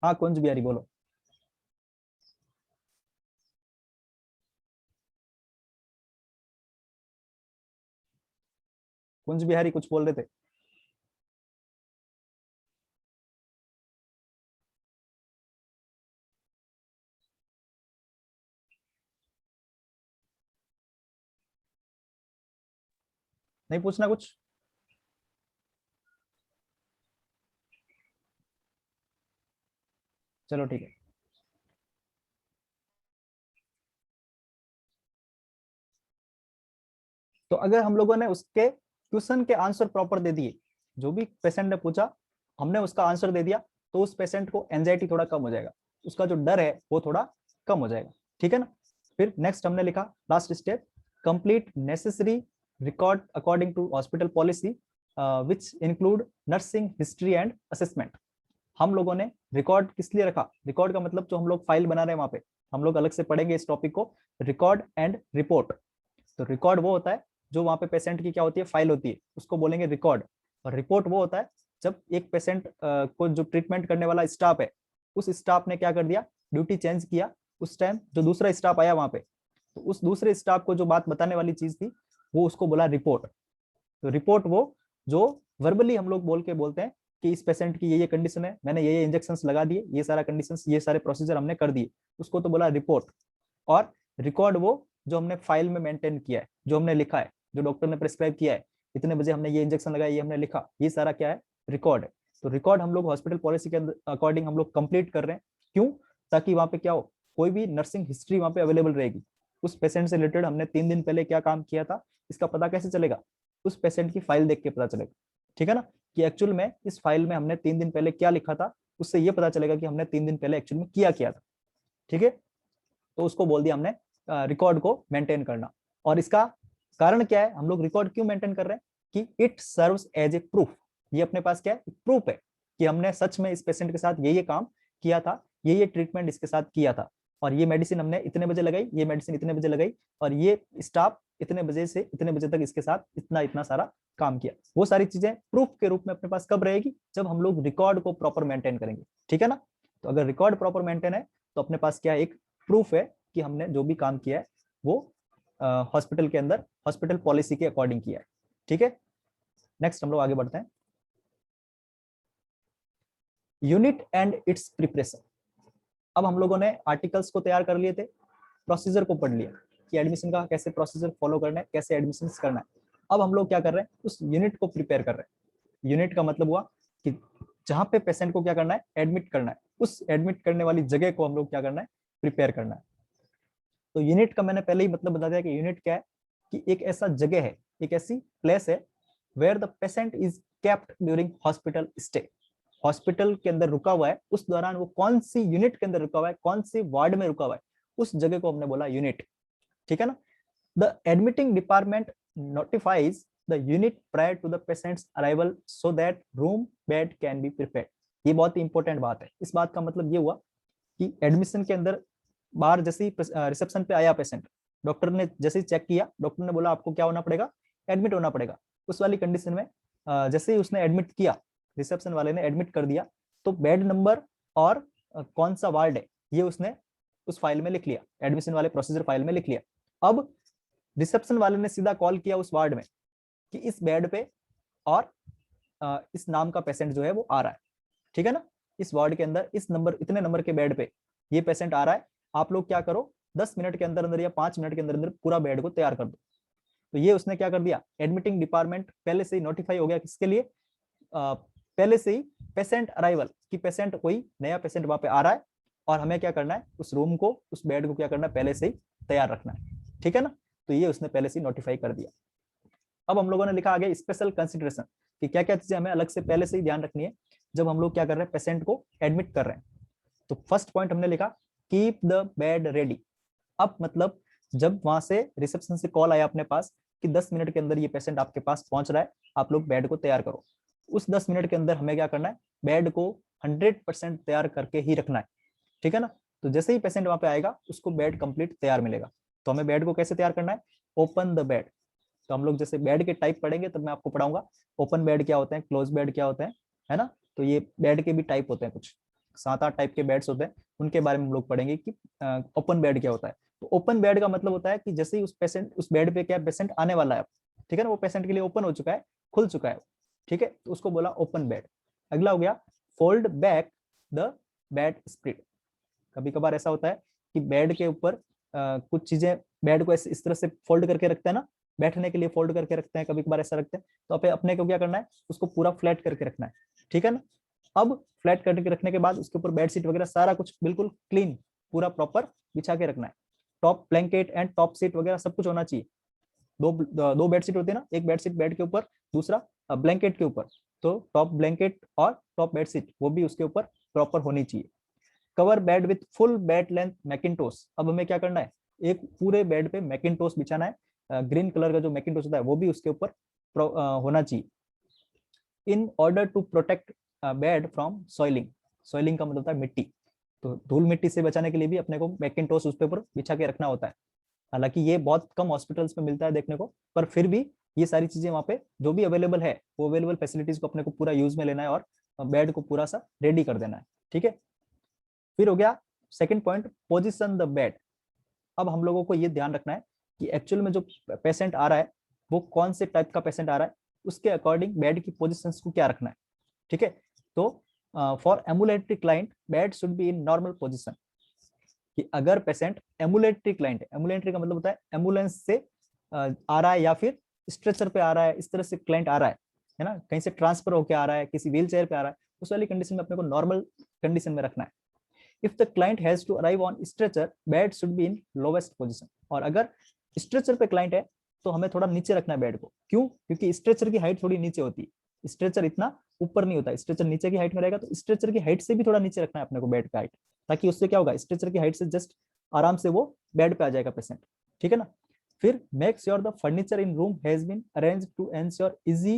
हाँ कुंज बिहारी बोलो। कुंज बिहारी कुछ बोल रहे थे। नहीं पूछना कुछ। चलो ठीक है। तो अगर हम लोगों ने उसके क्वेश्चन के आंसर प्रॉपर दे दिए, जो भी पेशेंट ने पूछा हमने उसका आंसर दे दिया, तो उस पेशेंट को एंजाइटी थोड़ा कम हो जाएगा, उसका जो डर है वो थोड़ा कम हो जाएगा। ठीक है ना। फिर नेक्स्ट हमने लिखा last step complete necessary record according to hospital policy which include nursing history and assessment. हम लोगों ने रिकॉर्ड किस लिए रखा, रिकॉर्ड का मतलब जो हम लोग फाइल बना रहे हैं वहां पे, हम लोग अलग से पढ़ेंगे इस टॉपिक को, रिकॉर्ड एंड रिपोर्ट। तो रिकॉर्ड वो होता है जो वहां पे पेशेंट की क्या होती है, फाइल होती है, उसको बोलेंगे रिकॉर्ड। और रिपोर्ट वो होता है जब एक पेशेंट को जो ट्रीटमेंट करने वाला स्टाफ है, उस स्टाफ ने क्या कर दिया, ड्यूटी चेंज किया, उस टाइम जो दूसरा स्टाफ आया वहां पे, तो उस दूसरे स्टाफ को जो बात बताने वाली चीज थी वो उसको बोला रिपोर्ट। तो रिपोर्ट वो जो वर्बली हम लोग बोल के बोलते हैं कि इस पेशेंट की ये कंडीशन है, मैंने ये इंजेक्शन लगा दिए, ये सारा कंडीशन, ये सारे प्रोसीजर हमने कर दिए, उसको तो बोला रिपोर्ट। और रिकॉर्ड वो जो हमने फाइल में मेंटेन किया है, जो हमने लिखा है, जो डॉक्टर ने प्रिस्क्राइब किया है, इतने बजे हमने ये इंजेक्शन लगाया, ये हमने लिखा, ये सारा क्या है, रिकॉर्ड है। तो रिकॉर्ड हम लोग हॉस्पिटल पॉलिसी के अकॉर्डिंग हम लोग कंप्लीट कर रहे हैं। क्यों, ताकि वहां पे क्या हो, कोई भी नर्सिंग हिस्ट्री वहां पे अवेलेबल रहेगी। उस पेशेंट से रिलेटेड हमने 3 दिन पहले क्या काम किया था, इसका पता कैसे चलेगा, उस पेशेंट की फाइल देख के पता चलेगा। ठीक है ना, कि एक्चुअल में इस फाइल में हमने 3 दिन पहले क्या लिखा था, उससे ये पता चलेगा कि हमने 3 दिन पहले एक्चुअल में किया था। ठीक है, तो उसको बोल दिया हमने रिकॉर्ड को मेंटेन करना। और इसका कारण क्या है, हम लोग रिकॉर्ड क्यों मेंटेन कर रहे हैं, कि it serves as a proof. ये अपने पास क्या है, प्रूफ है कि हमने सच में इस पेशेंट के साथ ये काम किया था, ये ट्रीटमेंट इसके साथ किया था, और ये मेडिसिन हमने इतने बजे लगाई, ये मेडिसिन इतने बजे लगाई, और ये स्टाफ इतने बजे से इतने बजे तक इसके साथ इतना इतना सारा काम किया। वो सारी चीजें प्रूफ के रूप में अपने पास कब रहेगी, जब हम लोग रिकॉर्ड को प्रॉपर मेंटेन करेंगे। ठीक है ना, तो अगर रिकॉर्ड प्रॉपर मेंटेन है तो अपने पास क्या एक प्रूफ है कि हमने जो भी काम किया है वो हॉस्पिटल के अंदर हॉस्पिटल पॉलिसी के अकॉर्डिंग किया है। ठीक है, नेक्स्ट हम लोग आगे बढ़ते हैं। Unit and it's preparation. अब हम लोगों ने आर्टिकल्स को तैयार कर लिए थे, प्रोसीजर को पढ़ लिया कि एडमिशन का कैसे प्रोसीजर फॉलो करना है, कैसे एडमिशन करना है। अब हम लोग क्या कर रहे हैं, उस यूनिट को प्रिपेयर कर रहे हैं। यूनिट का मतलब हुआ कि जहां पे पेशेंट को क्या करना है, एडमिट करना है, उस एडमिट करने वाली जगह को हम लोग क्या करना है, प्रिपेयर करना है। तो यूनिट का मैंने पहले ही मतलब बता दिया कि यूनिट क्या है, कि एक ऐसा जगह है, एक ऐसी प्लेस है where the patient is kept during hospital stay. Hospital के अंदर रुका हुआ है, उस दौरान वो कौन सी यूनिट के अंदर रुका हुआ है, कौन सी वार्ड में रुका हुआ है, उस जगह को हमने बोला यूनिट। ठीक है ना। The admitting department notifies the unit prior to the patient's arrival so that room bed can be prepared. ये बहुत ही इंपॉर्टेंट बात है। इस बात का मतलब ये हुआ कि एडमिशन के अंदर बाहर जैसे ही रिसेप्शन पे आया पेशेंट, डॉक्टर ने जैसे ही चेक किया, डॉक्टर ने बोला आपको क्या होना पड़ेगा, एडमिट होना पड़ेगा। उस वाली कंडीशन में जैसे ही उसने एडमिट किया, रिसेप्शन वाले ने एडमिट कर दिया, तो बेड नंबर और कौन सा वार्ड है ये उसने उस फाइल में लिख लिया, एडमिशन वाले प्रोसीजर फाइल में लिख लिया। अब रिसेप्शन वाले ने सीधा कॉल किया उस वार्ड में कि इस बेड पे और इस नाम का पेशेंट जो है वो आ रहा है, ठीक है ना, इस वार्ड के अंदर इस नंबर इतने नंबर के बेड पे ये पेशेंट आ रहा है, आप लोग क्या करो 10 मिनट के अंदर अंदर या 5 मिनट के अंदर अंदर पूरा बेड को तैयार कर दो। तो ये उसने क्या कर दिया, एडमिटिंग डिपार्टमेंट पहले से ही नोटिफाई हो गया, किसके लिए, पहले से ही पेशेंट अराइवल कि पेशेंट कोई नया पेशेंट वहां पे आ रहा है और हमें क्या करना है, उस रूम को उस बेड को क्या करना है, पहले से ही तैयार रखना है, ठीक है ना। तो ये उसने पहले से ही नोटिफाई कर दिया। अब हम लोगों ने लिखा आगे स्पेशल कंसिडरेशन कि क्या क्या चीजें हमें अलग से पहले से ही ध्यान रखनी है जब हम लोग क्या कर रहे हैं, पेशेंट को एडमिट कर रहे हैं। तो फर्स्ट पॉइंट हमने लिखा कीप द बेड रेडी। अब मतलब जब वहां से रिसेप्शन से कॉल आया अपने पास कि 10 मिनट के अंदर ये पेशेंट आपके पास पहुंच रहा है, आप लोग बेड को तैयार करो, उस 10 मिनट के अंदर हमें क्या करना है, बेड को 100% तैयार करके ही रखना है, ठीक है ना। तो जैसे ही पेशेंट वहां पे आएगा उसको बेड कंप्लीट तैयार मिलेगा। तो हमें बेड को कैसे तैयार करना है, ओपन द बेड। तो हम लोग जैसे बेड के टाइप पढ़ेंगे तब मैं आपको पढ़ाऊंगा ओपन बेड क्या होते हैं, क्लोज बेड क्या होते हैं, है ना। तो ये बेड के भी टाइप होते हैं, कुछ 7-8 टाइप के बेड्स होते हैं, उनके बारे में हम लोग पढ़ेंगे कि ओपन बेड क्या होता है। तो ओपन बेड का मतलब होता है कि जैसे ही उस बेड पे क्या पेशेंट आने वाला है, ठीक है ना, वो पेशेंट के लिए ओपन हो चुका है, खुल चुका है, ठीक है, तो उसको बोला ओपन बेड। अगला हो गया fold back the bed spread. कभी कभार ऐसा होता है कि बेड के ऊपर कुछ चीजें बेड को इस तरह से फोल्ड करके रखते हैं ना, बैठने के लिए फोल्ड करके रखते हैं, कभी कभार ऐसा रखते हैं, तो अपने को क्या करना है, उसको पूरा फ्लैट करके रखना है, ठीक है ना। अब फ्लैट करके रखने के बाद उसके ऊपर बेडशीट वगैरह सारा कुछ बिल्कुल क्लीन पूरा प्रॉपर बिछा के रखना है। Top blanket and top seat वगैरह सब कुछ होना चाहिए। दो बेडशीट होती है ना, एक बेडशीट बेड के ऊपर, दूसरा ब्लैंकेट के ऊपर, तो टॉप ब्लैंकेट और टॉप बेडशीट वो भी उसके ऊपर प्रॉपर होनी चाहिए। Cover bed with full bed length mackintosh. अब हमें क्या करना है, एक पूरे बेड पे मैकिंटोस बिछाना है, ग्रीन कलर का जो मैकिंटोस होता है वो भी उसके ऊपर होना चाहिए। In order to protect bed from soiling. Soiling का मतलब होता है मिट्टी, तो धूल मिट्टी से बचाने के लिए भी अपने को मैकिंटोस उस पे ऊपर बिछा के रखना होता है। हालांकि ये बहुत कम हॉस्पिटल्स में मिलता है देखने को, पर फिर भी ये सारी चीजें वहाँ पे जो भी अवेलेबल है वो अवेलेबल फैसिलिटीज को अपने को पूरा यूज में लेना है और बेड को पूरा सा रेडी कर देना है, ठीक है। फिर हो गया second point, position the bed. अब हम लोगों को ये ध्यान रखना है कि एक्चुअल में जो पेशेंट आ रहा है वो कौन से टाइप का पेशेंट आ रहा है, उसके अकॉर्डिंग बेड की पोजीशंस को क्या रखना है, ठीक है। तो for ambulatory client bed should be in normal position. कि अगर पेशेंट एम्बुलेटरी क्लाइंट है, एम्बुलेटरी का मतलब होता है एम्बुलेंस से आ रहा है या फिर स्ट्रेचर पे आ रहा है, इस तरह से क्लाइंट आ रहा है ना, कहीं से ट्रांसफर होकर आ रहा है, किसी व्हील चेयर पे आ रहा है, उस वाली कंडीशन में अपने को नॉर्मल कंडीशन में रखना है। If the client has to arrive on stretcher bed should be in lowest position. और अगर स्ट्रेचर पे क्लाइंट है तो हमें थोड़ा नीचे रखना है बेड को, क्यों, क्योंकि स्ट्रेचर की हाइट थोड़ी नीचे होती है, स्ट्रेचर इतना ऊपर नहीं होता, स्ट्रेचर नीचे की हाइट में रहेगा, तो स्ट्रेचर की हाइट से भी थोड़ा नीचे रखना है अपने को बेड का हाइट, ताकि उससे क्या होगा, स्ट्रेचर की हाइट से जस्ट आराम से वो बेड पे आ जाएगा पेशेंट, ठीक है ना। फिर make sure the furniture in room has been arranged to ensure easy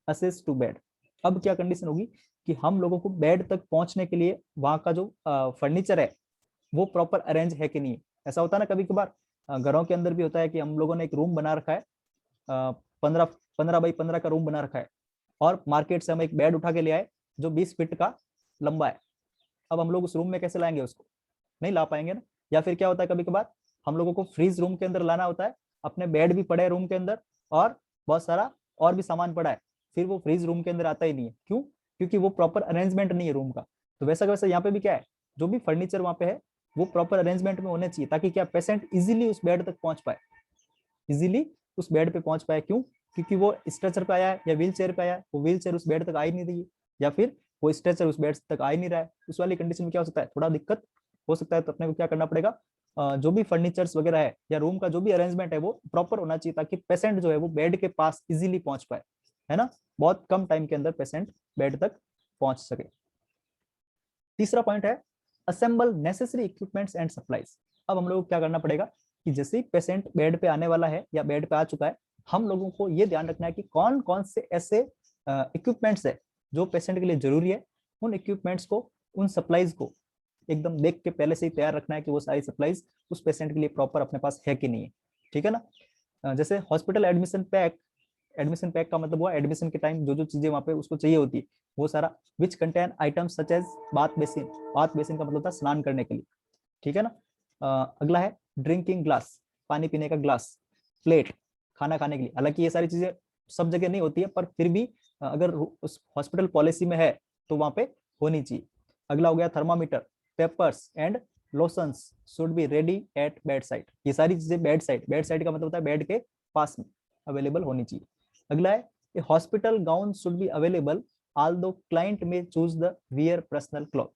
access to bed. अब क्या कंडीशन होगी कि हम लोगों को बेड तक पहुंचने के लिए वहां का जो फर्नीचर है वो प्रॉपर अरेंज है कि नहीं। ऐसा होता है ना कभी कभार, घरों के अंदर भी होता है कि हम लोगों ने एक रूम बना रखा है, 15 बाई 15 का रूम बना रखा है, और मार्केट से हम एक बेड उठा के ले आए जो 20 फीट का लंबा है। अब हम लोग उस रूम में कैसे लाएंगे उसको, नहीं ला पाएंगे ना। या फिर क्या होता है कभी कभार हम लोगों को फ्रीज रूम के अंदर लाना होता है, अपने बेड भी पड़े रूम के अंदर और बहुत सारा और भी सामान पड़ा है, फिर वो फ्रीज रूम के अंदर आता ही नहीं है, क्यों, क्योंकि वो प्रॉपर अरेंजमेंट नहीं है रूम का। तो वैसा वैसा यहाँ पे भी क्या है, जो भी फर्नीचर वहाँ पे है वो प्रॉपर अरेंजमेंट में होने चाहिए, ताकि क्या पेशेंट इजीली उस बेड तक पहुंच पाए, इजीली उस बेड पे पहुंच पाए। क्यों, क्योंकि वो स्ट्रेचर पे आया है या व्हील चेयर पे आया है, वो व्हील चेयर उस बेड तक आ ही नहीं रही है, या फिर वो स्ट्रेचर उस बेड तक आ ही नहीं रहा है, उस वाली कंडीशन में क्या हो सकता है, थोड़ा दिक्कत हो सकता है। तो अपने को क्या करना पड़ेगा, जो भी फर्नीचर्स वगैरह है या रूम का जो भी अरेंजमेंट है वो प्रॉपर होना चाहिए, ताकि पेशेंट जो है वो बेड के पास इजीली पहुंच पाए, है ना, बहुत कम टाइम के अंदर पेशेंट बेड तक पहुंच सके। तीसरा पॉइंट है assemble necessary equipments and supplies. अब हम लोग को क्या करना पड़ेगा कि जैसे ही पेशेंट बेड पे आने वाला है या बेड पे आ चुका है, हम लोगों को ये ध्यान रखना है कि कौन कौन से ऐसे इक्विपमेंट्स है जो पेशेंट के लिए जरूरी है, उन इक्विपमेंट्स को, उन सप्लाईज को एकदम देख के पहले से ही तैयार रखना है कि वो सारी सप्लाईज उस पेशेंट के लिए प्रॉपर अपने पास है कि नहीं है, ठीक है ना। जैसे hospital admission pack, admission pack का मतलब हुआ एडमिशन के टाइम जो जो चीजें वहां पे उसको चाहिए होती है वो सारा, which contain items such as bath basin. Bath basin का मतलब होता है स्नान करने के लिए, ठीक है ना। अगला है ड्रिंकिंग ग्लास, पानी पीने का ग्लास, प्लेट खाना खाने के लिए। हालांकि ये सारी चीजें सब जगह नहीं होती है, पर फिर भी अगर उस हॉस्पिटल पॉलिसी में है तो वहां पे होनी चाहिए। अगला हो गया thermometer, papers and lotions should be ready at bed side. ये सारी चीजें बेड साइड का मतलब होता है बेड के पास में अवेलेबल होनी चाहिए। अगला है a hospital gown should be available although client may choose the wear personal cloth.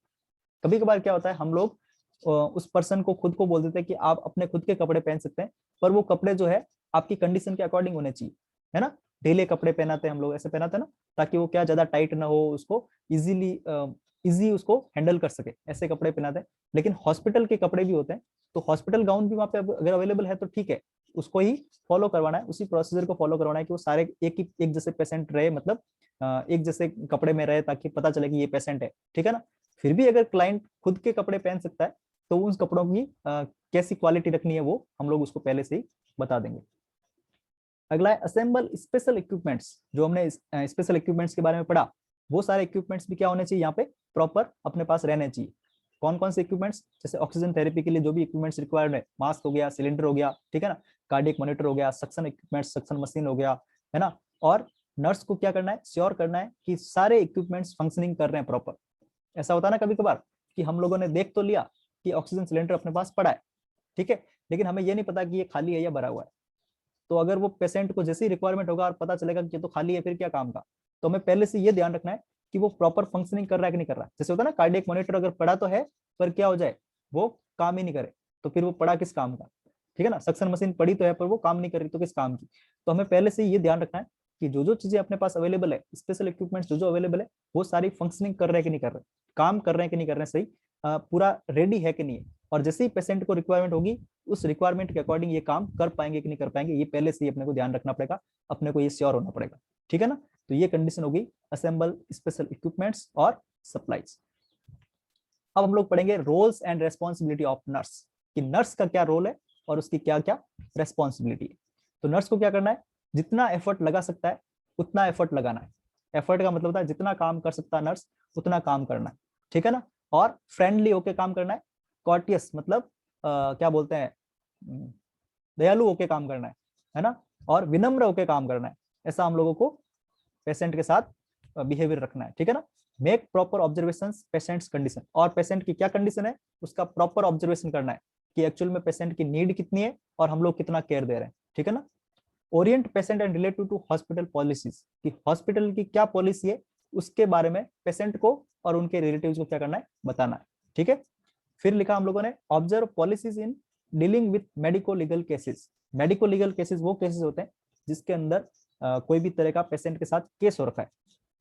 कभी कभार क्या होता है, हम लोग उस पर्सन को खुद को बोल देते हैं कि आप अपने खुद के कपड़े पहन सकते हैं, पर वो कपड़े जो है आपकी कंडीशन के अकॉर्डिंग होने चाहिए, है ना। ढीले कपड़े पहनाते हैं हम लोग, ऐसे पहनाते हैं ना, ताकि वो क्या ज्यादा टाइट ना हो, उसको इजीली इजी उसको हैंडल कर सके, ऐसे कपड़े पहनाते हैं। लेकिन हॉस्पिटल के कपड़े भी होते हैं, तो हॉस्पिटल गाउन भी वहाँ पे अगर अवेलेबल है तो ठीक है, उसको ही फॉलो करवाना है, उसी प्रोसीजर को फॉलो करवाना है कि वो सारे एक जैसे पेशेंट रहे, मतलब एक जैसे कपड़े में रहे, ताकि पता चले कि ये पेशेंट है, ठीक है ना। फिर भी अगर क्लाइंट खुद के कपड़े पहन सकता है तो उन कपड़ों की कैसी क्वालिटी रखनी है वो हम लोग उसको पहले से ही बता देंगे। अगला है असेंबल स्पेशल इक्विपमेंट्स। जो हमने स्पेशल इक्विपमेंट्स के बारे में पढ़ा, वो सारे इक्विपमेंट्स भी क्या होने चाहिए यहाँ पे प्रॉपर अपने पास रहने चाहिए। कौन कौन से इक्विपमेंट्स, जैसे ऑक्सीजन थेरेपी के लिए जो भी इक्विपमेंट्स रिक्वायर्ड है, मास्क हो गया, सिलेंडर हो गया, ठीक है ना, कार्डियक मॉनिटर हो गया, सक्शन इक्विपमेंट, सक्शन मशीन हो गया, है ना। और नर्स को क्या करना है, श्योर करना है कि सारे इक्विपमेंट्स फंक्शनिंग कर रहे हैं प्रॉपर। ऐसा होता है ना कभी कभार कि हम लोगों ने देख तो लिया कि ऑक्सीजन सिलेंडर अपने पास पड़ा है, ठीक है, लेकिन हमें ये नहीं पता कि ये खाली है या भरा हुआ है। तो अगर वो पेशेंट को जैसे ही रिक्वायरमेंट होगा और पता चलेगा कि ये तो खाली है, फिर क्या काम का, तो हमें पहले से ये ध्यान रखना है कि वो प्रॉपर फंक्शनिंग कर रहा है कि नहीं कर रहा है। जैसे होता है ना, कार्डियक मॉनिटर अगर पड़ा तो है, पर क्या हो जाए वो काम ही नहीं करे, तो फिर वो पड़ा किस काम का, ठीक है ना। सक्शन मशीन पड़ी तो है पर वो काम नहीं कर रही तो किस काम की। तो हमें पहले से ये ध्यान रखना है कि जो जो चीजें अपने पास अवेलेबल है, स्पेशल इक्विपमेंट्स जो जो अवेलेबल है, वो सारी फंक्शनिंग कर रहे हैं कि नहीं कर रहे, काम कर रहे हैं कि नहीं कर रहे हैं, सही पूरा रेडी है कि नहीं है। और जैसे ही पेशेंट को रिक्वायरमेंट होगी, उस रिक्वायरमेंट के अकॉर्डिंग ये काम कर पाएंगे कि नहीं कर पाएंगे, ये पहले से ही अपने को ध्यान रखना पड़ेगा, अपने को ये श्योर होना पड़ेगा, ठीक है ना। तो ये कंडीशन होगी असेंबल स्पेशल इक्विपमेंट्स और सप्लाईज। अब हम लोग पढ़ेंगे roles and responsibility of nurse, कि नर्स का क्या रोल है और उसकी क्या क्या रेस्पॉन्सिबिलिटी है। तो नर्स को क्या करना है, जितना एफर्ट लगा सकता है उतना एफर्ट लगाना है। एफर्ट का मतलब होता है जितना काम कर सकता है नर्स उतना काम करना है, ठीक है ना। और फ्रेंडली होके काम करना है, कॉर्टियस मतलब क्या बोलते हैं, दयालु होके काम करना है ना, और विनम्र होके काम करना है। ऐसा हम लोगों को पेशेंट के साथ बिहेवियर रखना है, ठीक है ना। Make proper observation patients condition, और पेशेंट की क्या कंडीशन है उसका प्रॉपर ऑब्जर्वेशन करना है कि एक्चुअल में पेशेंट की नीड कितनी है और हम लोग कितना केयर दे रहे हैं, ठीक है ना। Orient patient and relative to hospital policies, कि हॉस्पिटल की क्या पॉलिसी है उसके बारे में पेशेंट को और उनके रिलेटिव्स को क्या करना है, बताना है, ठीक है। फिर लिखा हम लोगों ने observe policies in dealing with medico legal cases. Medico legal cases वो केसेस होते हैं जिसके अंदर कोई भी तरह का पेशेंट के साथ केस हो रखा है।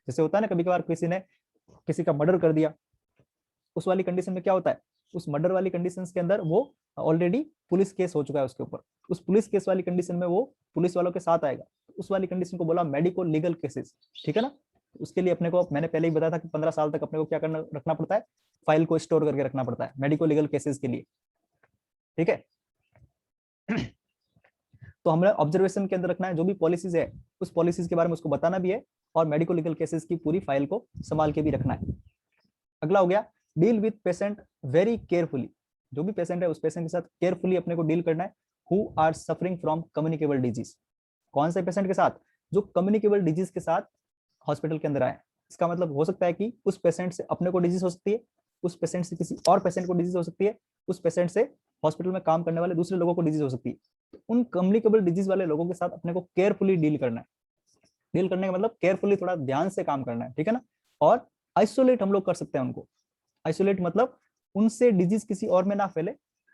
जैसे होता है ना कभी कभार किसी ने किसी का मर्डर कर दिया, उस वाली कंडीशन में क्या होता है, उस मर्डर वाली कंडीशन के अंदर वो ऑलरेडी पुलिस केस हो चुका है उसके ऊपर, उस पुलिस केस वाली कंडीशन में वो पुलिस वालों के साथ आएगा, उस वाली कंडीशन को बोला मेडिको लीगल केसेस, ठीक है ना। उसके लिए अपने को, मैंने पहले ही बताया था कि 15 साल तक अपने को क्या करना रखना पड़ता है, फाइल को स्टोर करके रखना पड़ता है मेडिको लीगल केसेस के लिए, ठीक है। तो हमें ऑब्जर्वेशन के अंदर रखना है, जो भी पॉलिसीज है उस पॉलिसीज के बारे में उसको बताना भी है, और मेडिको लीगल केसेस की पूरी फाइल को संभाल के भी रखना है। अगला हो गया deal with patient very carefully. जो भी पेशेंट है उस पेशेंट के साथ केयरफुली अपने को डील करना है। Who are suffering from communicable disease, कौन से पेशेंट के साथ, जो कम्युनिकेबल डिजीज के साथ हॉस्पिटल के अंदर आए। इसका मतलब हो सकता है कि उस पेशेंट से अपने को डिजीज हो सकती है, उस पेशेंट से किसी और पेशेंट को डिजीज हो सकती है, उस पेशेंट से हॉस्पिटल में काम करने वाले दूसरे लोगों को डिजीज हो सकती है। तो उन कम्युनिकेबल डिजीज वाले लोगों के साथ अपने को केयरफुली डील करना है। डील करने का मतलब केयरफुली, थोड़ा ध्यान से काम करना है, ठीक है ना। और आइसोलेट हम लोग कर सकते हैं उनको। आइसोलेट मतलब उनसे डिजीज किसी और में ना फैले।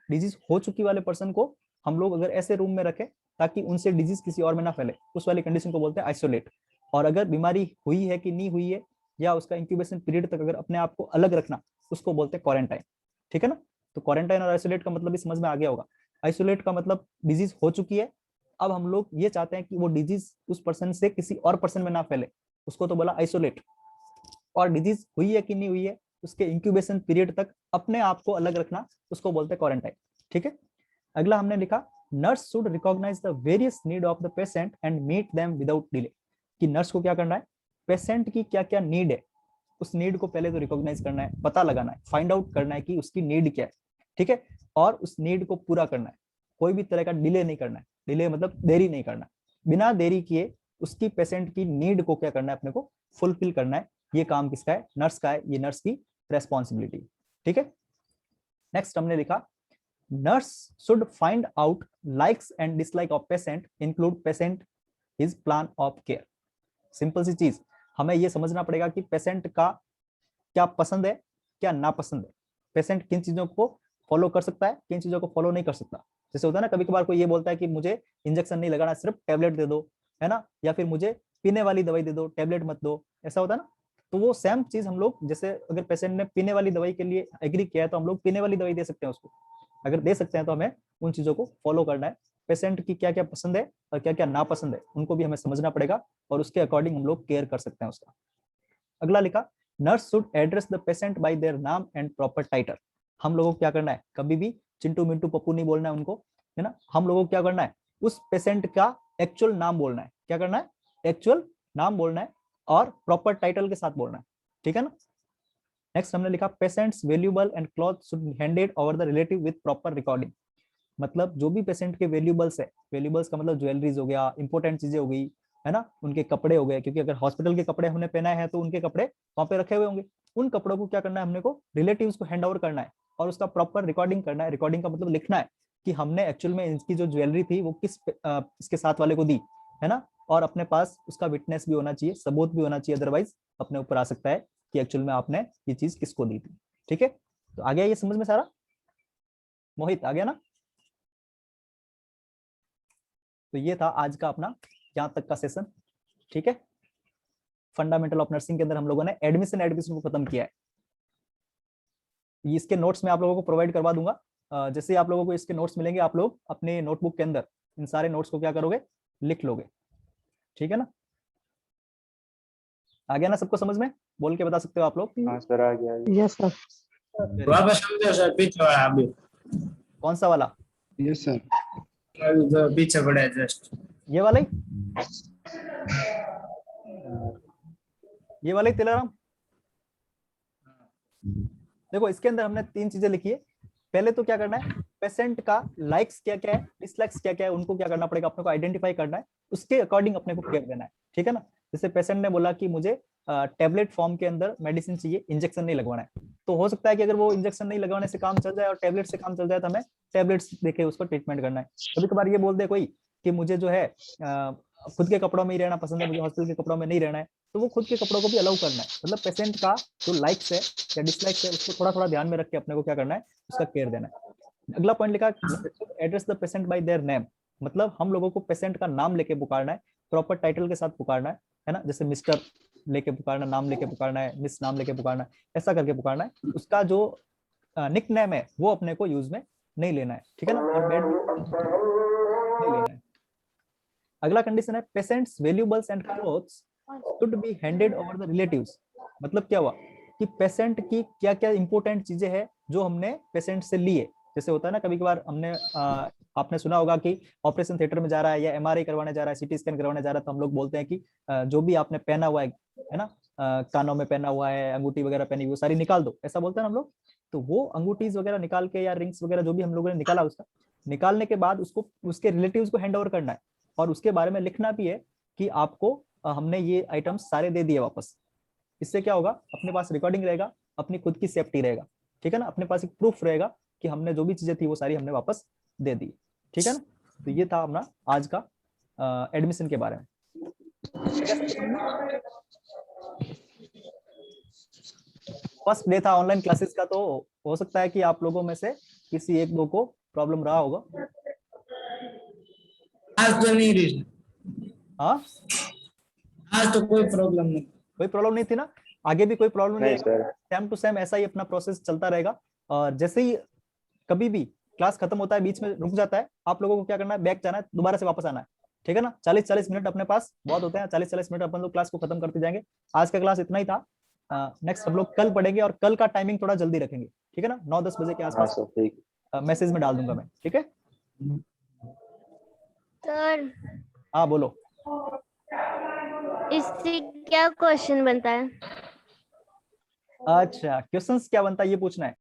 डिजीज हो चुकी वाले पर्सन को हम लोग अगर ऐसे रूम में रखें ताकि उनसे डिजीज किसी और में ना फैले, उस वाली कंडीशन को बोलते हैं आइसोलेट। और अगर बीमारी हुई है कि नहीं हुई है, या उसका इंक्यूबेशन पीरियड तक अगर अपने आप को अलग रखना, उसको बोलते हैं क्वारंटाइन, ठीक है ना। तो क्वारंटाइन और आइसोलेट का मतलब भी समझ में आ गया होगा। आइसोलेट का मतलब डिजीज हो चुकी है, अब हम लोग ये चाहते हैं कि वो डिजीज उस पर्सन से किसी और पर्सन में ना फैले, उसको तो बोला आइसोलेट। और डिजीज हुई है कि नहीं हुई है, उसके इंक्यूबेशन पीरियड तक अपने आप को अलग रखना, उसको बोलते हैं क्वारंटाइन, ठीक है। अगला हमने लिखा nurse should recognise the various need of the patient and meet them without delay, कि नर्स को क्या करना है, पेशेंट की क्या क्या नीड है उस नीड को पहले तो रिकॉग्नाइज करना है, पता लगाना है, फाइंड आउट करना है कि उसकी नीड क्या है, ठीक है। और उस नीड को पूरा करना है, कोई भी तरह का डिले नहीं करना है। डिले मतलब देरी नहीं करना, बिना देरी किए उसकी पेशेंट की नीड को क्या करना है, अपने को फुलफिल करना है। ये काम किसका है, नर्स का है, ये नर्स की रेस्पॉन्सिबिलिटी। ठीक है, नेक्स्ट हमने लिखा nurse should find out likes and dislike of patient, include patient his plan of care. Simple सी चीज, हमें ये समझना पड़ेगा कि पेशेंट का क्या पसंद है, क्या नापसंद है, पेशेंट किन चीजों को फॉलो कर सकता है, किन चीजों को फॉलो नहीं कर सकता। जैसे होता है ना, कभी कभार कोई ये बोलता है कि मुझे इंजेक्शन नहीं लगाना, सिर्फ टेबलेट दे दो, है ना, या फिर मुझे पीने वाली दवाई दे दो, टेबलेट मत दो, ऐसा होता है ना। तो वो सेम चीज हम लोग, जैसे अगर पेशेंट ने पीने वाली दवाई के लिए एग्री किया है तो हम लोग पीने वाली दवाई दे सकते हैं उसको। अगर दे सकते हैं तो हमें उन चीजों को फॉलो करना है। पेशेंट की क्या क्या पसंद है और क्या क्या नापसंद है, उनको भी हमें समझना पड़ेगा और उसके अकॉर्डिंग हम लोग केयर कर सकते हैं उसका। अगला लिखा nurse should address the patient bye there नाम एंड प्रॉपर टाइटल। हम लोगों को क्या करना है, कभी भी चिंटू मिंटू पप्पू नहीं बोलना है उनको, है ना। हम लोगों को क्या करना है, उस पेशेंट का एक्चुअल नाम बोलना है। क्या करना है, एक्चुअल नाम बोलना है और प्रॉपर टाइटल के साथ बोलना है। ठीक है ना। नेक्स्ट हमने लिखा patients valuable and cloth should be handed over the relative with proper recording. मतलब जो भी पेशेंट के वैल्यूएबल्स है, वैल्यूएबल्स का मतलब ज्वेलरीज हो गया, इंपॉर्टेंट चीजें हो गई, है ना, उनके कपड़े हो गए, क्योंकि अगर हॉस्पिटल के कपड़े हमने पहनाए हैं तो उनके कपड़े वहां पे रखे हुए होंगे। उन कपड़ों को क्या करना है, हमने को रिलेटिव्स को हैंड ओवर करना है और उसका प्रॉपर रिकॉर्डिंग करना है। रिकॉर्डिंग का मतलब लिखना है कि हमने एक्चुअल में इसकी जो ज्वेलरी थी वो किस इसके साथ वाले को दी, है ना। और अपने पास उसका विटनेस भी होना चाहिए, सबूत भी होना चाहिए, अदरवाइज अपने ऊपर आ सकता है कि एक्चुअल में आपने ये चीज किसको दी थी। ठीक है, तो आ गया ये समझ में सारा, मोहित आ गया ना। तो ये था आज का अपना यहाँ तक का सेशन। ठीक है, फंडामेंटल ऑफ नर्सिंग के अंदर हम लोगों ने एडमिशन को खत्म किया है। इसके नोट्स मैं आप लोगों को प्रोवाइड करवा दूंगा। जैसे ही आप लोगों को इसके नोट्स मिलेंगे, आप लोग अपने नोटबुक के अंदर इन सारे नोट्स को क्या करोगे, लिख लोगे। ठीक है ना, आ गया ना सबको समझ में, बोल के बता सकते हो आप लोग। हाँ सर, आ गया। Yes sir. वापस समझो सर, पीछे वाला अभी। कौन सा वाला, यस सर। अभी जो पीछे पड़ा है जस्ट। ये वाला ही, ये वाला ही तेलाराम। देखो इसके अंदर हमने 3 चीजें लिखी है। पहले तो क्या करना है, पेशेंट का लाइक्स क्या क्या है, डिसलाइक्स क्या क्या है, उनको क्या करना पड़ेगा, अपने को आइडेंटिफाई करना है, उसके अकॉर्डिंग अपने को केयर देना है। ठीक है ना। जैसे पेशेंट ने बोला कि मुझे टेबलेट फॉर्म के अंदर मेडिसिन चाहिए, इंजेक्शन नहीं लगवाना है, तो हो सकता है कि अगर वो इंजेक्शन नहीं लगवाने से काम चल जाए और टेबलेट से काम चल जाए तो हमें टेबलेट्स देके उसको ट्रीटमेंट करना है। कभी कभार ये बोल दे कोई कि मुझे जो है खुद के कपड़ों में ही रहना पसंद है, मुझे हॉस्पिटल के कपड़ों में नहीं रहना है, तो वो खुद के कपड़ों को भी अलाउ करना है। मतलब पेशेंट का जो लाइक्स है या डिसलाइक्स है उसको थोड़ा थोड़ा ध्यान में रख के अपने को क्या करना है, उसका केयर देना है। अगला पॉइंट लिखा address the patient bye their name. मतलब हम लोगों को पेशेंट का नाम लेके पुकारना है, प्रॉपर टाइटल के साथ पुकारना है ना। जैसे मिस्टर लेके पुकारना, नाम लेके पुकारना है, मिस नाम लेके पुकारना है, ऐसा करके पुकारना है। उसका जो निक नेम है वो अपने को यूज में नहीं लेना है। ठीक है ना, और बेड नहीं लेना है। अगला कंडीशन है patients valuables and clothes should be handed over the relatives. मतलब क्या हुआ कि पेशेंट की क्या क्या इंपॉर्टेंट चीजें हैं जो हमने पेशेंट से ली है। जैसे होता है ना, कभी कभार हमने आपने सुना होगा कि ऑपरेशन थिएटर में जा रहा है या एमआरआई करवाने जा रहा है, सीटी स्कैन करवाने जा रहा है, तो हम लोग बोलते हैं कि जो भी आपने पहना हुआ है ना, कानों में पहना हुआ है, अंगूठी वगैरह पहनी हुई, वो सारी निकाल दो, ऐसा बोलते हैं हम लोग। तो वो अंगूटीज वगैरह निकाल के या रिंग्स वगैरह जो भी हम लोगों ने निकाला, उसका निकालने के बाद उसको उसके रिलेटिव्स को हैंड ओवर करना है और उसके बारे में लिखना भी है कि आपको हमने ये आइटम्स सारे दे दिए वापस। इससे क्या होगा, अपने पास रिकॉर्डिंग रहेगा, अपनी खुद की सेफ्टी रहेगा। ठीक है ना, अपने पास एक प्रूफ रहेगा कि हमने जो भी चीजें थी वो सारी हमने वापस दे दी। ठीक है ना। तो ये था अपना आज का एडमिशन के बारे में। फर्स्ट डे था ऑनलाइन क्लासेस का, तो हो सकता है कि आप लोगों में से किसी एक दो को प्रॉब्लम रहा होगा। आज तो नहीं रही, हाँ, आज तो कोई प्रॉब्लम नहीं। कोई प्रॉब्लम नहीं थी ना, आगे भी कोई प्रॉब्लम नहीं नहीं सर। सेम टू सेम ऐसा ही अपना प्रोसेस चलता रहेगा। और जैसे ही कभी भी क्लास खत्म होता है, बीच में रुक जाता है, आप लोगों को क्या करना है, बैक जाना है, दोबारा से वापस आना है। ठीक है ना, 40-40 मिनट अपने पास बहुत होते हैं, 40-40 मिनट अपन लोग क्लास को खत्म करते जाएंगे। आज का क्लास इतना ही था। नेक्स्ट हम लोग कल पढ़ेंगे और कल का टाइमिंग थोड़ा जल्दी रखेंगे। ठीक है ना, 9-10 बजे के हाँ आसपास सर, ठीक। मैसेज में डाल दूंगा मैं। ठीक है, सर हाँ बोलो। इससे क्या क्वेश्चन बनता है? अच्छा, क्वेश्चंस क्या बनता है ये पूछना है।